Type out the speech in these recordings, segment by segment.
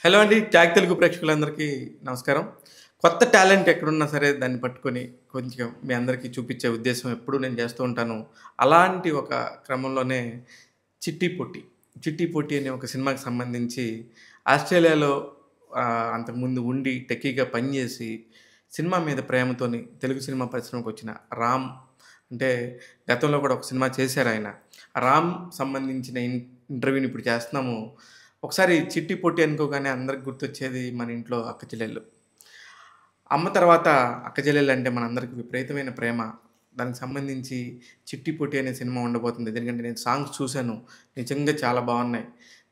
Hello అండి. Tag Telugu ప్రేక్షకులందరికీ నమస్కారం. కొత్త టాలెంట్ ఎక్కడున్నా సరే దాన్ని పట్టుకొని కొంచెం మీ అందరికీ చూపించే ఉద్దేశ్యం ఎప్పుడూ నేను చేస్తూ ఉంటాను. అలాంటి ఒక క్రమంలోనే 'చిట్టి పొట్టి'. 'చిట్టి పొట్టి' అనే ఒక సినిమాకి సంబంధించి ఆస్ట్రేలియాలో అంతకుముందు ఉండి టెక్కీగా పనిచేసి సినిమా మీద ప్రేమతోని తెలుగు సినిమా పరిశ్రమకొచ్చిన 'రామ్' అంటే గతంలో కూడా ఒక సినిమా చేశారాయన. 'రామ్' సంబంధించిన ఇంటర్వ్యూని ఇప్పుడు చేస్తున్నాము. ఒకసారి 'చిట్టి పొట్టి' అనుకోగానే అందరికి గుర్తొచ్చేది మన ఇంట్లో అక్క చెల్లెళ్ళు. అమ్మ తర్వాత అక్క చెల్లెళ్ళంటే మనందరికి విపరీతమైన ప్రేమ. దానికి సంబంధించి 'చిట్టి పొట్టి' అనే సినిమా ఉండబోతుంది. ఎందుకంటే నేను సాంగ్స్ చూసాను. నిజంగా చాలా బావున్నాయి.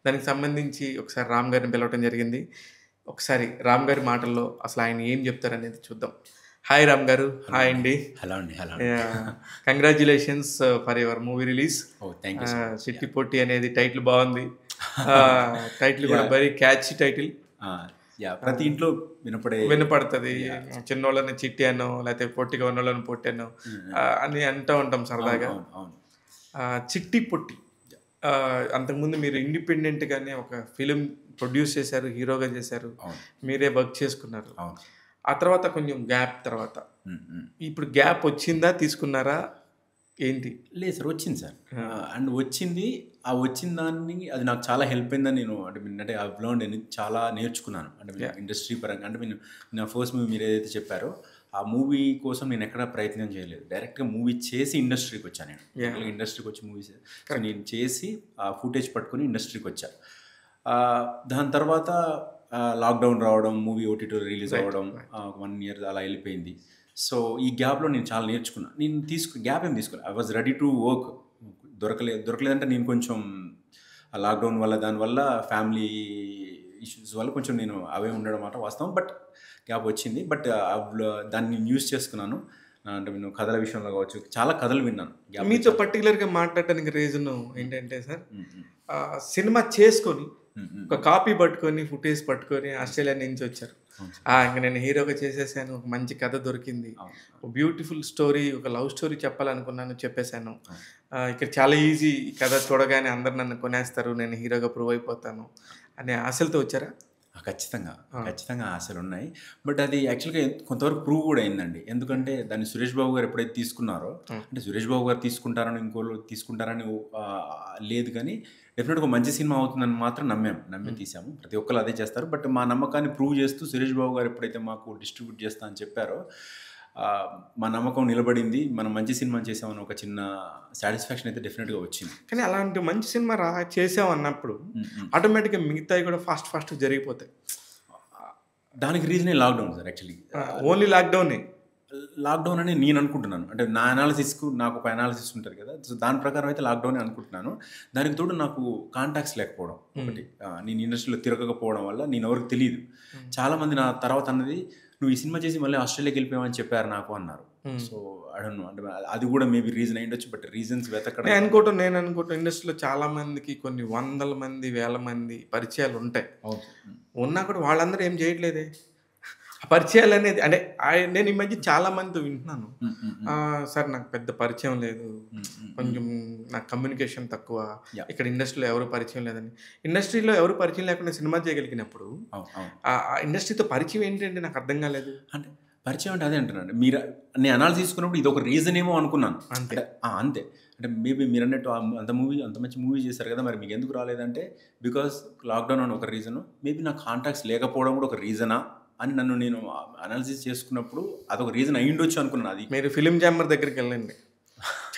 దానికి సంబంధించి ఒకసారి రామ్ గారిని పిలవటం జరిగింది. ఒకసారి రామ్ గారి మాటల్లో అసలు ఆయన ఏం చెప్తారనేది చూద్దాం. హాయ్ రామ్ గారు. హలో హాయ్ అండి. అండి. హలో అండి. హలో అండి. Congratulations for your movie release. Oh! Thank you so much. 'చిట్టి పొట్టి' అనేది టైటిల్ బావుంది. టైటిల్ కూడా యాహ్! Very catchy title. ఆ! ప్రతి ఇంట్లో వినపడతది. యాహ్! చిన్నోళ్ళని చిట్టి అనో, లేతే పొట్టిగా ఉన్నోళ్ళని పొట్టి అనో హ్మ్. అని అంటూ ఉంటాం అవును. సరదాగా. అవును. అవును. 'చిట్టి పొట్టి' అంతకుముందు మీరు ఇండిపెండెంట్‌గానే ఒక ఫిల్మ్ ప్రొడ్యూస్ చేశారు, హీరోగా చేశారు. అవును. మీరే వర్క్ చేసుకున్నారు. అవును. ఆ తర్వాత కొంచెం గ్యాప్ తర్వాత. హ్మ్. హ్మ్. ఇప్పుడు గ్యాప్ వచ్చిందా? తీసుకున్నారా? ఏంటి? లేదు సార్, వచ్చింది సార్. ఆ! అండ్ వచ్చింది. ఆ వచ్చిన దాన్ని అది నాకు చాలా హెల్ప్ అయిందని నేను అంటే ఐ హావ్ లెర్న్డ్ చాలా నేర్చుకున్నాను. అంటే యాహ్! ఇండస్ట్రీ పరంగా అంటే నా ఫస్ట్ మూవీ మీరు ఏదైతే చెప్పారో ఆ మూవీ కోసం నేను ఎక్కడా ప్రయత్నం చేయలేదు. డైరెక్ట్‌గా మూవీ చేసి ఇండస్ట్రీకి వచ్చాను నేను. యాహ్! జనరల్‌గా ఇండస్ట్రీకి వచ్చి మూవీస్ సో కరెక్ట్. నేను చేసి ఆ ఫుటేజ్ పట్టుకొని ఇండస్ట్రీకి వచ్చా. దాని తర్వాత లాక్‌డౌన్ రావడం, మూవీ ఓటీటీలో రిలీజ్ రైట్. అవ్వడం, రైట్. 1 ఇయర్ అలా వెళ్ళిపోయింది. సో ఈ గ్యాప్‌లో నేను చాలా నేర్చుకున్నా. నేను గ్యాప్ ఏం తీసుకోలే. I was ready to work. దొరకలేదంటే నేను కొంచెం ఆ లాక్‌డౌన్ వల్ల దానివల్ల ఫ్యామిలీ ఇష్యూస్ వల్ల కొంచెం నేను అవే ఉండడం మాట వాస్తవం. బట్ గ్యాప్ వచ్చింది. బట్ దాన్ని యూజ్ చేసుకున్నాను. అంటే నేను కథల విషయంలో కావచ్చు, చాలా కథలు విన్నాను. గ్యాప్‌లో మీతో పర్టిక్యులర్‌గా మాట్లాడటానికి రీజను ఏంటంటే సార్, హ్మ్. హ్మ్. సినిమా చేసుకొని, హ్మ్. హ్మ్. ఒక కాపీ పట్టుకొని, ఫుటేజ్ పట్టుకొని ఆస్ట్రేలియా నుంచి వచ్చారు. అవును సార్. ఇంక నేను హీరోగా చేసేసాను. ఒక మంచి కథ దొరికింది. అవును. ఒక బ్యూటిఫుల్ స్టోరీ, ఒక లవ్ స్టోరీ చెప్పాలనుకున్నాను, చెప్పేసాను. అవును. ఇక్కడ చాలా ఈజీ. ఈ కథ చూడగానే అందరూ నన్ను కొనేస్తారు. నేను హీరోగా ప్రూవ్ అయిపోతాను అనే ఆశలతో వచ్చారా? ఖచ్చితంగా. ఆ! ఖచ్చితంగా ఆశలున్నాయి. బట్ అది యాక్చువల్‌గా కొంతవరకు ప్రూవ్ కూడా అయిందండి. ఎందుకంటే దాన్ని సురేష్ బాబు గారు ఎప్పుడైతే తీసుకున్నారో, హ్మ్. అంటే సురేష్ బాబు గారు తీసుకుంటారని ఇంకోళ్ళు తీసుకుంటారని లేదు కానీ డెఫినిట్‌గా మంచి సినిమా అవుతుందని మాత్రం నమ్మి హ్మ్. తీసాము. ప్రతి ఒక్కళ్ళు అదే చేస్తారు. బట్ మా నమ్మకాన్ని ప్రూవ్ చేస్తూ సురేష్ బాబు గారు ఎప్పుడైతే మాకు డిస్ట్రిబ్యూట్ చేస్తా అని చెప్పారో, మా నమ్మకం నిలబడింది. మనం మంచి సినిమా చేసామని ఒక చిన్న సాటిస్ఫాక్షన్ అయితే డెఫినిట్‌గా వచ్చింది. కానీ అలాంటి మంచి సినిమా చేసామన్నప్పుడు హ్మ్. హ్మ్. ఆటోమేటిక్‌గా మిగతాయి కూడా ఫాస్ట్ జరిగిపోతాయి. దానికి రీజనే లాక్‌డౌన్ సార్ యాక్చువల్లీ. ఓన్లీ లాక్‌డౌనే. లాక్‌డౌన్ అని నేను అనుకుంటున్నాను. అంటే నా అనాలిసిస్‌కు నాకు ఒక అనాలిసిస్ ఉంటది కదా! సో, దాని ప్రకారం అయితే లాక్‌డౌనే అనుకుంటున్నాను. దానికి తోడు నాకు కాంటాక్ట్స్ లేకపోవడం హ్మ్. ఒకటి. నేను ఇండస్ట్రీలో తిరగకపోవడం వల్ల నేను ఎవరికీ తెలీదు. హ్మ్. చాలామంది నా తర్వాత అన్నది, "నువ్వు ఈ సినిమా చేసి మళ్ళీ ఆస్ట్రేలియాకి వెళ్ళిపోయావని చెప్పారు నాకు" అన్నారు. హ్మ్. So, I don't know. అంటే అది కూడా మేబీ రీజన్ అయ్యుండొచ్చు. బట్ రీజన్స్ వెతకడం నేను అనుకోవటం ఇండస్ట్రీలో చాలా మందికి కొన్ని వందల మంది, వేల మంది పరిచయాలుంటాయి. అవును సార్. హ్మ్. ఉన్నా కూడా వాళ్ళందరూ ఏం చేయట్లేదే. ఆ పరిచయాలనేది అంటే నేను ఈ మధ్య చాలా మందితో వింటున్నాను. హ్మ్. హ్మ్. హ్మ్. సార్ నాకు పెద్ద పరిచయం లేదు. హ్మ్. హ్మ్. హ్మ్. కొంచెం నాకు కమ్యూనికేషన్ తక్కువ. యాహ్! ఇక్కడ ఇండస్ట్రీలో ఎవరు పరిచయం లేదని. ఇండస్ట్రీలో ఎవరు పరిచయం లేకుండా సినిమా చేయగలిగినప్పుడు అవును. అవును. ఆ ఇండస్ట్రీతో పరిచయం ఏంటండి నాకు అర్థం కాలేదు. అంటే పరిచయం అంటే అదే అంటున్నానండి. నేను అనాలిసిస్ తీసుకున్నప్పుడు ఇదొక రీజన్ ఏమో అనుకున్నాను. అంతే. అంటే అంతే. అంటే మేబీ మీరన్నట్టు అంత మంచి మూవీ చేశారు కదా! మరి మీకెందుకు రాలేదంటే, బికాజ్ లాక్‌డౌన్ అని ఒక రీజను. మేబీ నా కాంటాక్ట్స్ లేకపోవడం కూడా ఒక రీజనా అని నేను అనాలిసిస్ చేసుకున్నప్పుడు అదొక రీజన్ అయ్యుండొచ్చు అనుకున్నాను. అది మీరు ఫిల్మ్ ఛాంబర్ దగ్గరికెళ్ళండి.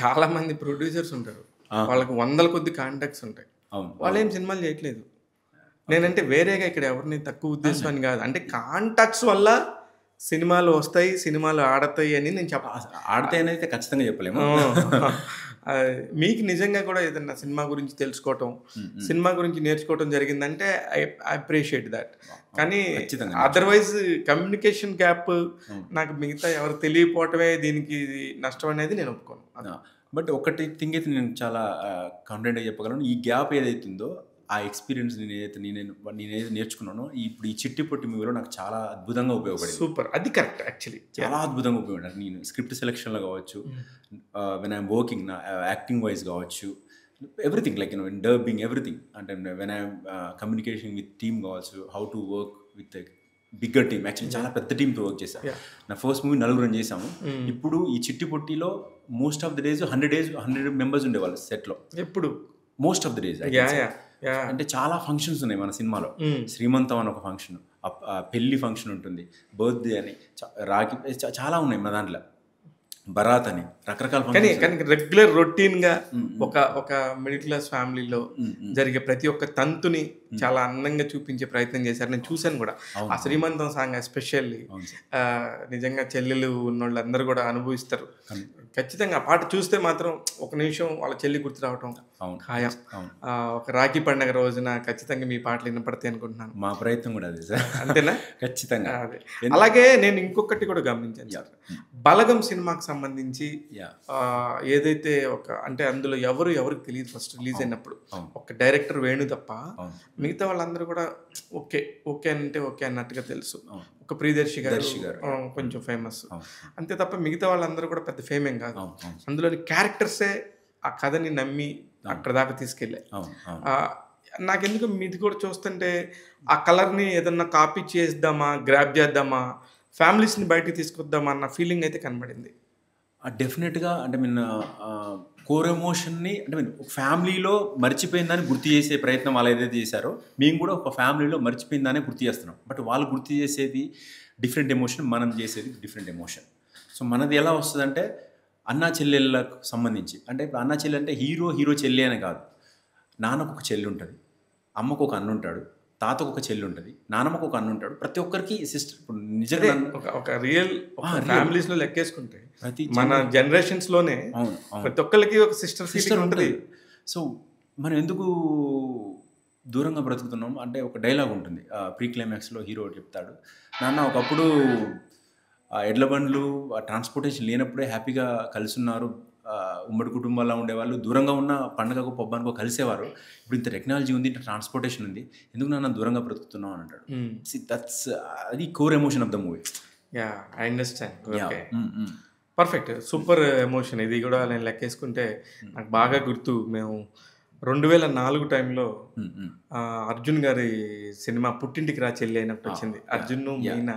చాలా మంది ప్రొడ్యూసర్స్ ఉంటారు. ఆహా! వాళ్ళకి వందల కొద్దీ కాంటాక్ట్స్ ఉంటాయి. అవును. వాళ్ళేం అవును. సినిమాలు చేయట్లేదు. ఓకే. నేనంటే వేరేగా ఇక్కడ ఎవరిని తక్కువ ఉద్దేశం అవునండి. అని గాదు. అంటే కాంటాక్ట్స్ వల్ల సినిమాలు వస్తాయి, సినిమాలు ఆడతాయి అని నేను ఆడితే అనైతే ఖచ్చితంగా చెప్పలేము. మీకు నిజంగా కూడా ఏదన్నా సినిమా గురించి తెలుసుకోవటం, హ్మ్. హ్మ్. సినిమా గురించి నేర్చుకోవటం జరిగిందంటే ఐ అప్రిషియేట్ థట్. అవును. కానీ ఖచ్చితంగా నేర్చుకున్నాను. అదర్‌వైజ్ కమ్యూనికేషన్ గ్యాప్ అవును. నాకు మిగతా ఎవరు తెలియకపోవటమే దీనికి నష్టం అనేది నేను ఒప్పుకోను. ఆ! బట్ ఒకటి థింగ్ అయితే నేను చాలా కాన్ఫిడెంట్‌గా చెప్పగలను. ఈ గ్యాప్ ఏదైతుందో, ఆ ఎక్స్‌పీరియన్స్ నేనేదైతే నేర్చుకున్నానో, ఇప్పుడు ఈ 'చిట్టి పొట్టి' మూవీలో నాకు చాలా అద్భుతంగా ఉపయోగపడింది. సూపర్. అది కరెక్ట్ యాక్చువల్లీ. చాలా అద్భుతంగా ఉపయోగపడింది. నేను స్క్రిప్ట్ సెలక్షన్‌లో కావచ్చు, హ్మ్. వెన్ ఐయామ్ వర్కింగ్ నా యాక్టింగ్ వైస్ కావచ్చు, everything like in dubbing everything. అంటే when I communication with team కావచ్చు, how to work with bigger team. Actually చాలా పెద్ద టీంతో వర్క్ చేశాను. నా ఫస్ట్ మూవీ 4 చేసాము. ఇప్పుడు ఈ చిట్టి పొట్టిలో most of the days 100 members ఉండేవాళ్ళు సెట్లో. ఎప్పుడు మోస్ట్ ఆఫ్ ద డేస్ అంటే చాలా ఫంక్షన్స్ ఉన్నాయి మన సినిమాలో. శ్రీమంతం అని ఒక ఫంక్షన్, పెళ్లి ఫంక్షన్ ఉంటుంది, బర్త్డే అని, రాఖీ, చాలా ఉన్నాయి మన దాంట్లో, బరాత్ అని, రకరకాల ఫంక్షన్. కానీ రెగ్యులర్ రొటీన్ గా ఒక మిడిల్ క్లాస్ ఫ్యామిలీలో జరిగే ప్రతి ఒక్క తంతుని చాలా అందంగా చూపించే ప్రయత్నం చేశారు. నేను చూశాను కూడా ఆ శ్రీమంతం సాంగ్ ఎస్పెషల్లీ. నిజంగా చెల్లెలు ఉన్నోళ్ళు అందరూ కూడా అనుభవిస్తారు ఖచ్చితంగా. ఆ పాట చూస్తే మాత్రం ఒక నిమిషం వాళ్ళ చెల్లి గుర్తు రావటం ఖాయం. ఒక రాఖీ పండుగ రోజున ఖచ్చితంగా మీ పాటలు వినపడతాయి అనుకుంటున్నాను. మా ప్రయత్నం కూడా అదే సార్. అంతేనా? ఖచ్చితంగా. అలాగే నేను ఇంకొకటి కూడా గమనించాను సార్, బలగం సినిమాకి సంబంధించి ఏదైతే అంటే అందులో ఎవరికి తెలియదు ఫస్ట్ రిలీజ్ అయినప్పుడు, ఒక డైరెక్టర్ వేణు తప్ప మిగతా వాళ్ళందరూ కూడా ఓకే అంటే ఓకే అన్నట్టుగా తెలుసు. ఒక ప్రియదర్శి గారు కొంచెం ఫేమస్ అంతే తప్ప మిగతా వాళ్ళందరూ కూడా పెద్ద ఫేమేం కాదు. అందులోని క్యారెక్టర్సే ఆ కథని నమ్మి అక్కడ దాకా తీసుకెళ్ళాయి. నాకెందుకు మీది కూడా చూస్తుంటే ఆ కలర్ని ఏదన్నా కాపీ చేద్దామా, గ్రాప్ చేద్దామా, ఫ్యామిలీస్ని బయటికి తీసుకొద్దామా అన్న ఫీలింగ్ అయితే కనబడింది. డెఫినెట్గా. అంటే మీన్ కోర్ ఎమోషన్ని అంటే మీన్ ఫ్యామిలీలో మర్చిపోయిందని గుర్తు చేసే ప్రయత్నం వాళ్ళు ఏదైతే చేశారో, మేము కూడా ఒక ఫ్యామిలీలో మర్చిపోయిందనే గుర్తు చేస్తున్నాం. బట్ వాళ్ళు గుర్తు చేసేది డిఫరెంట్ ఎమోషన్, మనం చేసేది డిఫరెంట్ ఎమోషన్. సో మనది ఎలా వస్తుందంటే అన్నా చెల్లెళ్ళకు సంబంధించి. అంటే ఇప్పుడు అన్నా చెల్లి అంటే హీరో చెల్లి అనే కాదు. నాన్నకు ఒక చెల్లి ఉంటుంది, అమ్మకు ఒక అన్న ఉంటాడు, తాతకు ఒక చెల్లి ఉంటుంది, నాన్నమ్మకు ఒక అన్న ఉంటాడు. ప్రతి ఒక్కరికి సిస్టర్. ఇప్పుడు నిజంగా ఒక రియల్ ఫ్యామిలీస్ లో లెక్కేసుకుంటే మన జనరేషన్స్ లోనే ప్రతి ఒక్కరికి ఒక సిస్టర్ ఉంటుంది. సో మనం ఎందుకు దూరంగా బ్రతుకుతున్నాం అంటే ఒక డైలాగ్ ఉంటుంది ప్రీ క్లైమాక్స్లో. హీరో చెప్తాడు, నాన్న ఒకప్పుడు ఎడ్ల బండ్లు ట్రాన్స్పోర్టేషన్ లేనప్పుడే హ్యాపీగా కలిసి ఉన్నారు, ఉమ్మడి కుటుంబాల్లో ఉండేవాళ్ళు, దూరంగా ఉన్న పండుగకు పబ్బానికో కలిసేవారు. ఇప్పుడు ఇంత టెక్నాలజీ ఉంది, ఇంత ట్రాన్స్పోర్టేషన్ ఉంది, ఎందుకు నన్ను దూరంగా బ్రతుకుతున్నావు అని అంటాడు. దట్స్ అది core emotion of the movie. I understand. Perfect, super emotion. ఇది కూడా నేను లెక్కేసుకుంటే నాకు బాగా గుర్తు, మేము 2004 టైంలో అర్జున్ గారి సినిమా పుట్టింటికి రా చెల్లి అయినప్పుడు వచ్చింది. అర్జున్ మీనా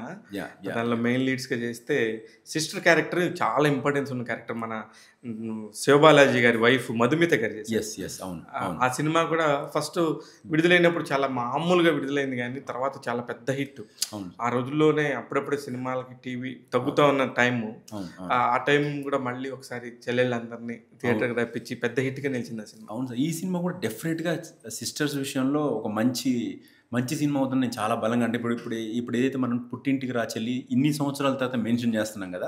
దానిలో మెయిన్ లీడ్స్గా చేస్తే సిస్టర్ క్యారెక్టర్ చాలా ఇంపార్టెన్స్ ఉన్న క్యారెక్టర్ మన శివబాలాజీ గారి వైఫ్ మధుమిత గారు చేశారు. ఆ సినిమా కూడా ఫస్ట్ విడుదలైనప్పుడు చాలా మామూలుగా విడుదలైంది, కానీ తర్వాత చాలా పెద్ద హిట్. ఆ రోజుల్లోనే అప్పుడప్పుడే సినిమాలకి టీవీ తగ్గుతూ ఉన్న టైము, ఆ టైం కూడా మళ్ళీ ఒకసారి చెల్లెళ్ళందరినీ థియేటర్కి రప్పించి పెద్ద హిట్గా నిలిచింది ఆ సినిమా. అవును సార్, ఈ సినిమా కూడా డెఫినెట్గా సిస్టర్స్ విషయంలో ఒక మంచి సినిమా అవుతుంది నేను చాలా బలంగా. అంటే ఇప్పుడు ఏదైతే మనం పుట్టింటికి రా చెల్లి ఇన్ని సంవత్సరాల తర్వాత మెన్షన్ చేస్తున్నాం కదా,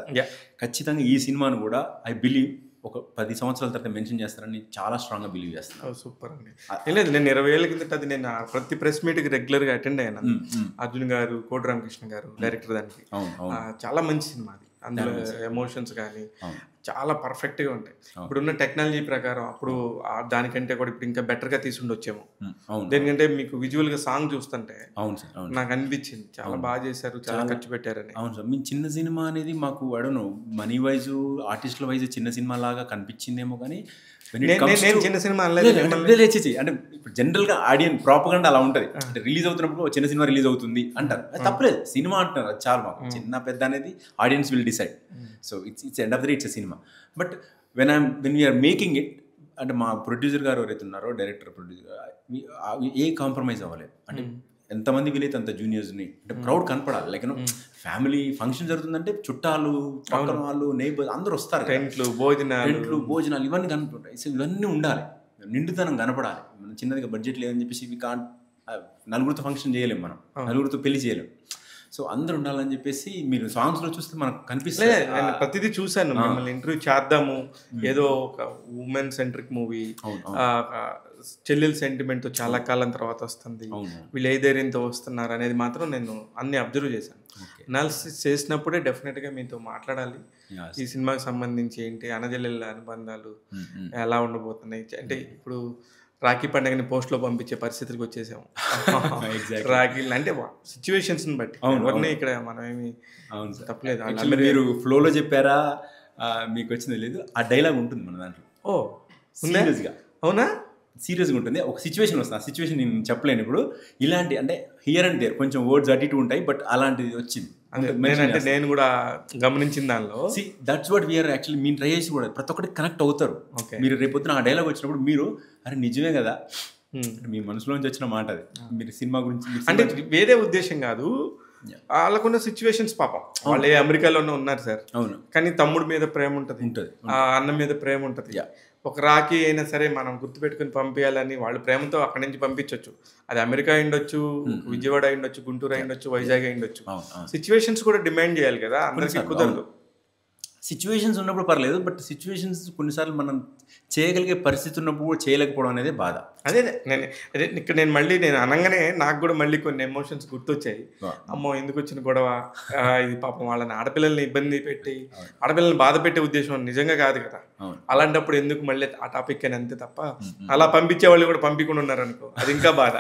ఖచ్చితంగా ఈ సినిమాను కూడా ఐ బిలీవ్ ఒక 10 సంవత్సరాల తర్వాత మెన్షన్ చేస్తారని చాలా స్ట్రాంగ్గా బిలీవ్ చేస్తున్నాను. సూపర్ అండి. లేదు, నేను 20 ఏళ్ళ కిందట అది నేను ప్రతి ప్రెస్ మీట్కి రెగ్యులర్గా అటెండ్ అయ్యాను. అర్జున్ గారు, కోటి రామకృష్ణ గారు డైరెక్టర్, దానికి చాలా మంచి సినిమా అది. అందులో ఎమోషన్స్ కానీ చాలా పర్ఫెక్ట్గా ఉంటాయి. ఇప్పుడున్న టెక్నాలజీ ప్రకారం అప్పుడు దానికంటే కూడా ఇప్పుడు ఇంకా బెటర్గా తీసుండొచ్చేమో. దేనికంటే మీకు విజువల్గా సాంగ్ చూస్తుంటే నాకు అనిపించింది చాలా బాగా చేశారు, చాలా ఖర్చు పెట్టారని. అవును సార్, మీ చిన్న సినిమా అనేది మాకు అడను మనీ వైజు ఆర్టిస్టుల వైజ్ చిన్న సినిమా లాగా కనిపించిందేమో, కానీ నేను చిన్న సినిమా అంటే ఇప్పుడు జనరల్గా ఆడియన్స్ ప్రాపగండా అలా ఉంటుంది. అంటే రిలీజ్ అవుతున్నప్పుడు చిన్న సినిమా రిలీజ్ అవుతుంది అంటారు, తప్పలేదు, సినిమా అంటున్నారు, అది చాలు మాకు. చిన్న పెద్ద అనేది audience will decide. So it's end of the day it's a cinema. But when we are making it, అంటే మా ప్రొడ్యూసర్ గారు ఎవరైతే ఉన్నారో, డైరెక్టర్ ప్రొడ్యూసర్, ఏ కాంప్రమైజ్ అవ్వలేదు. అంటే ఎంతమంది వీలైతే అంత జూనియర్స్ని, అంటే ప్రౌడ్ కనపడాలి. లైక్ ఫ్యామిలీ ఫంక్షన్ జరుగుతుందంటే చుట్టాలు, పక్కన వాళ్ళు, నైబర్స్ అందరూ వస్తారు. టెంట్లు, భోజనాలు ఇవన్నీ కనపడతాయి. సో ఇవన్నీ ఉండాలి, నిండుతనం కనపడాలి. మనం చిన్నదిగా బడ్జెట్ లేదని చెప్పేసి నలుగురితో ఫంక్షన్ చేయలేము, మనం నలుగురితో పెళ్లి చేయలేము. సో అందరు ఉండాలని చెప్పేసి మీరు సాంగ్స్లో చూస్తే మనకు కనిపిస్తుంది. నేను ప్రతిదీ చూశాను, మిమ్మల్ని ఇంటర్వ్యూ చేద్దాము, ఏదో ఒక ఉమెన్ సెంట్రిక్ మూవీ, చెల్లెల సెంటిమెంట్తో చాలా కాలం తర్వాత వస్తుంది, వీళ్ళు ఏ ధైర్యంతో వస్తున్నారు అనేది మాత్రం నేను అన్ని అబ్జర్వ్ చేశాను. అనాలిసిస్ చేసినప్పుడే డెఫినెట్గా మీతో మాట్లాడాలి. ఈ సినిమాకి సంబంధించి ఏంటి, అన్నజల్లెళ్ళ అనుబంధాలు ఎలా ఉండబోతున్నాయి, అంటే ఇప్పుడు రాఖీ పండుగని పోస్ట్లో పంపించే పరిస్థితికి వచ్చేసాము. రాఖీలు అంటే సిచ్యువేషన్స్ని బట్టి ఎవరిని ఇక్కడ మనమేమి తప్పలేదు. మీరు ఫ్లోలో చెప్పారా మీకు వచ్చింది లేదు, ఆ డైలాగ్ ఉంటుంది మన దాంట్లో. సీరియస్గా అవునా? సీరియస్గా ఉంటుంది. ఒక సిచ్యువేషన్ వస్తుంది, ఆ సిచ్యువేషన్ నేను చెప్పలేను ఇప్పుడు. ఇలాంటి అంటే హియర్ అండ్ దేర్ కొంచెం వర్డ్స్ అటు ఇటు ఉంటాయి, బట్ అలాంటిది వచ్చింది. నేను కూడా గమనించిన దానిలో దట్స్ వాట్ వీఆర్ యాక్చువల్లీ మీరు ట్రై చేసి కూడా ప్రతి ఒక్కటి కనెక్ట్ అవుతారు. మీరు రేపొద్దున ఆ డైలాగ్ వచ్చినప్పుడు మీరు అరే నిజమే కదా, మీ మనసులోంచి వచ్చిన మాట అది. మీరు సినిమా గురించి అంటే వేరే ఉద్దేశం కాదు, వాళ్ళకున్న సిచ్యువేషన్స్ పాపం. వాళ్ళు అమెరికాలోనే ఉన్నారు సార్, అవును, కానీ తమ్ముడి మీద ప్రేమ ఉంటుంది, అన్న మీద ప్రేమ ఉంటుంది. ఒక రాఖీ అయినా సరే మనం గుర్తుపెట్టుకుని పంపించాలని వాళ్ళు ప్రేమతో అక్కడి నుంచి పంపించవచ్చు. అది అమెరికా అయిండొచ్చు, విజయవాడ అయిండొచ్చు, గుంటూరు అయిండొచ్చు, వైజాగ్ అయిండొచ్చు. సిచ్యువేషన్స్ కూడా డిమాండ్ చేయాలి కదా, అందరికీ కుదరదు. సిచ్యువేషన్స్ ఉన్నప్పుడు పర్లేదు, బట్ సిచ్యువేషన్స్ కొన్నిసార్లు మనం చేయగలిగే పరిస్థితి ఉన్నప్పుడు కూడా చేయలేకపోవడం అనేది బాధ. నేను మళ్ళీ నేను అనగానే నాకు కూడా మళ్ళీ కొన్ని ఎమోషన్స్ గుర్తొచ్చాయి. అమ్మో ఎందుకు వచ్చిన గొడవ ఇది, పాపం వాళ్ళని ఆడపిల్లల్ని ఇబ్బంది పెట్టి ఆడపిల్లల్ని బాధ పెట్టే ఉద్దేశం నిజంగా కాదు కదా. అలాంటప్పుడు ఎందుకు మళ్ళీ ఆ టాపిక్ అని, అంతే తప్ప అలా పంపించే వాళ్ళు కూడా పంపించకుండా ఉన్నారు అనుకో, అది ఇంకా బాధ.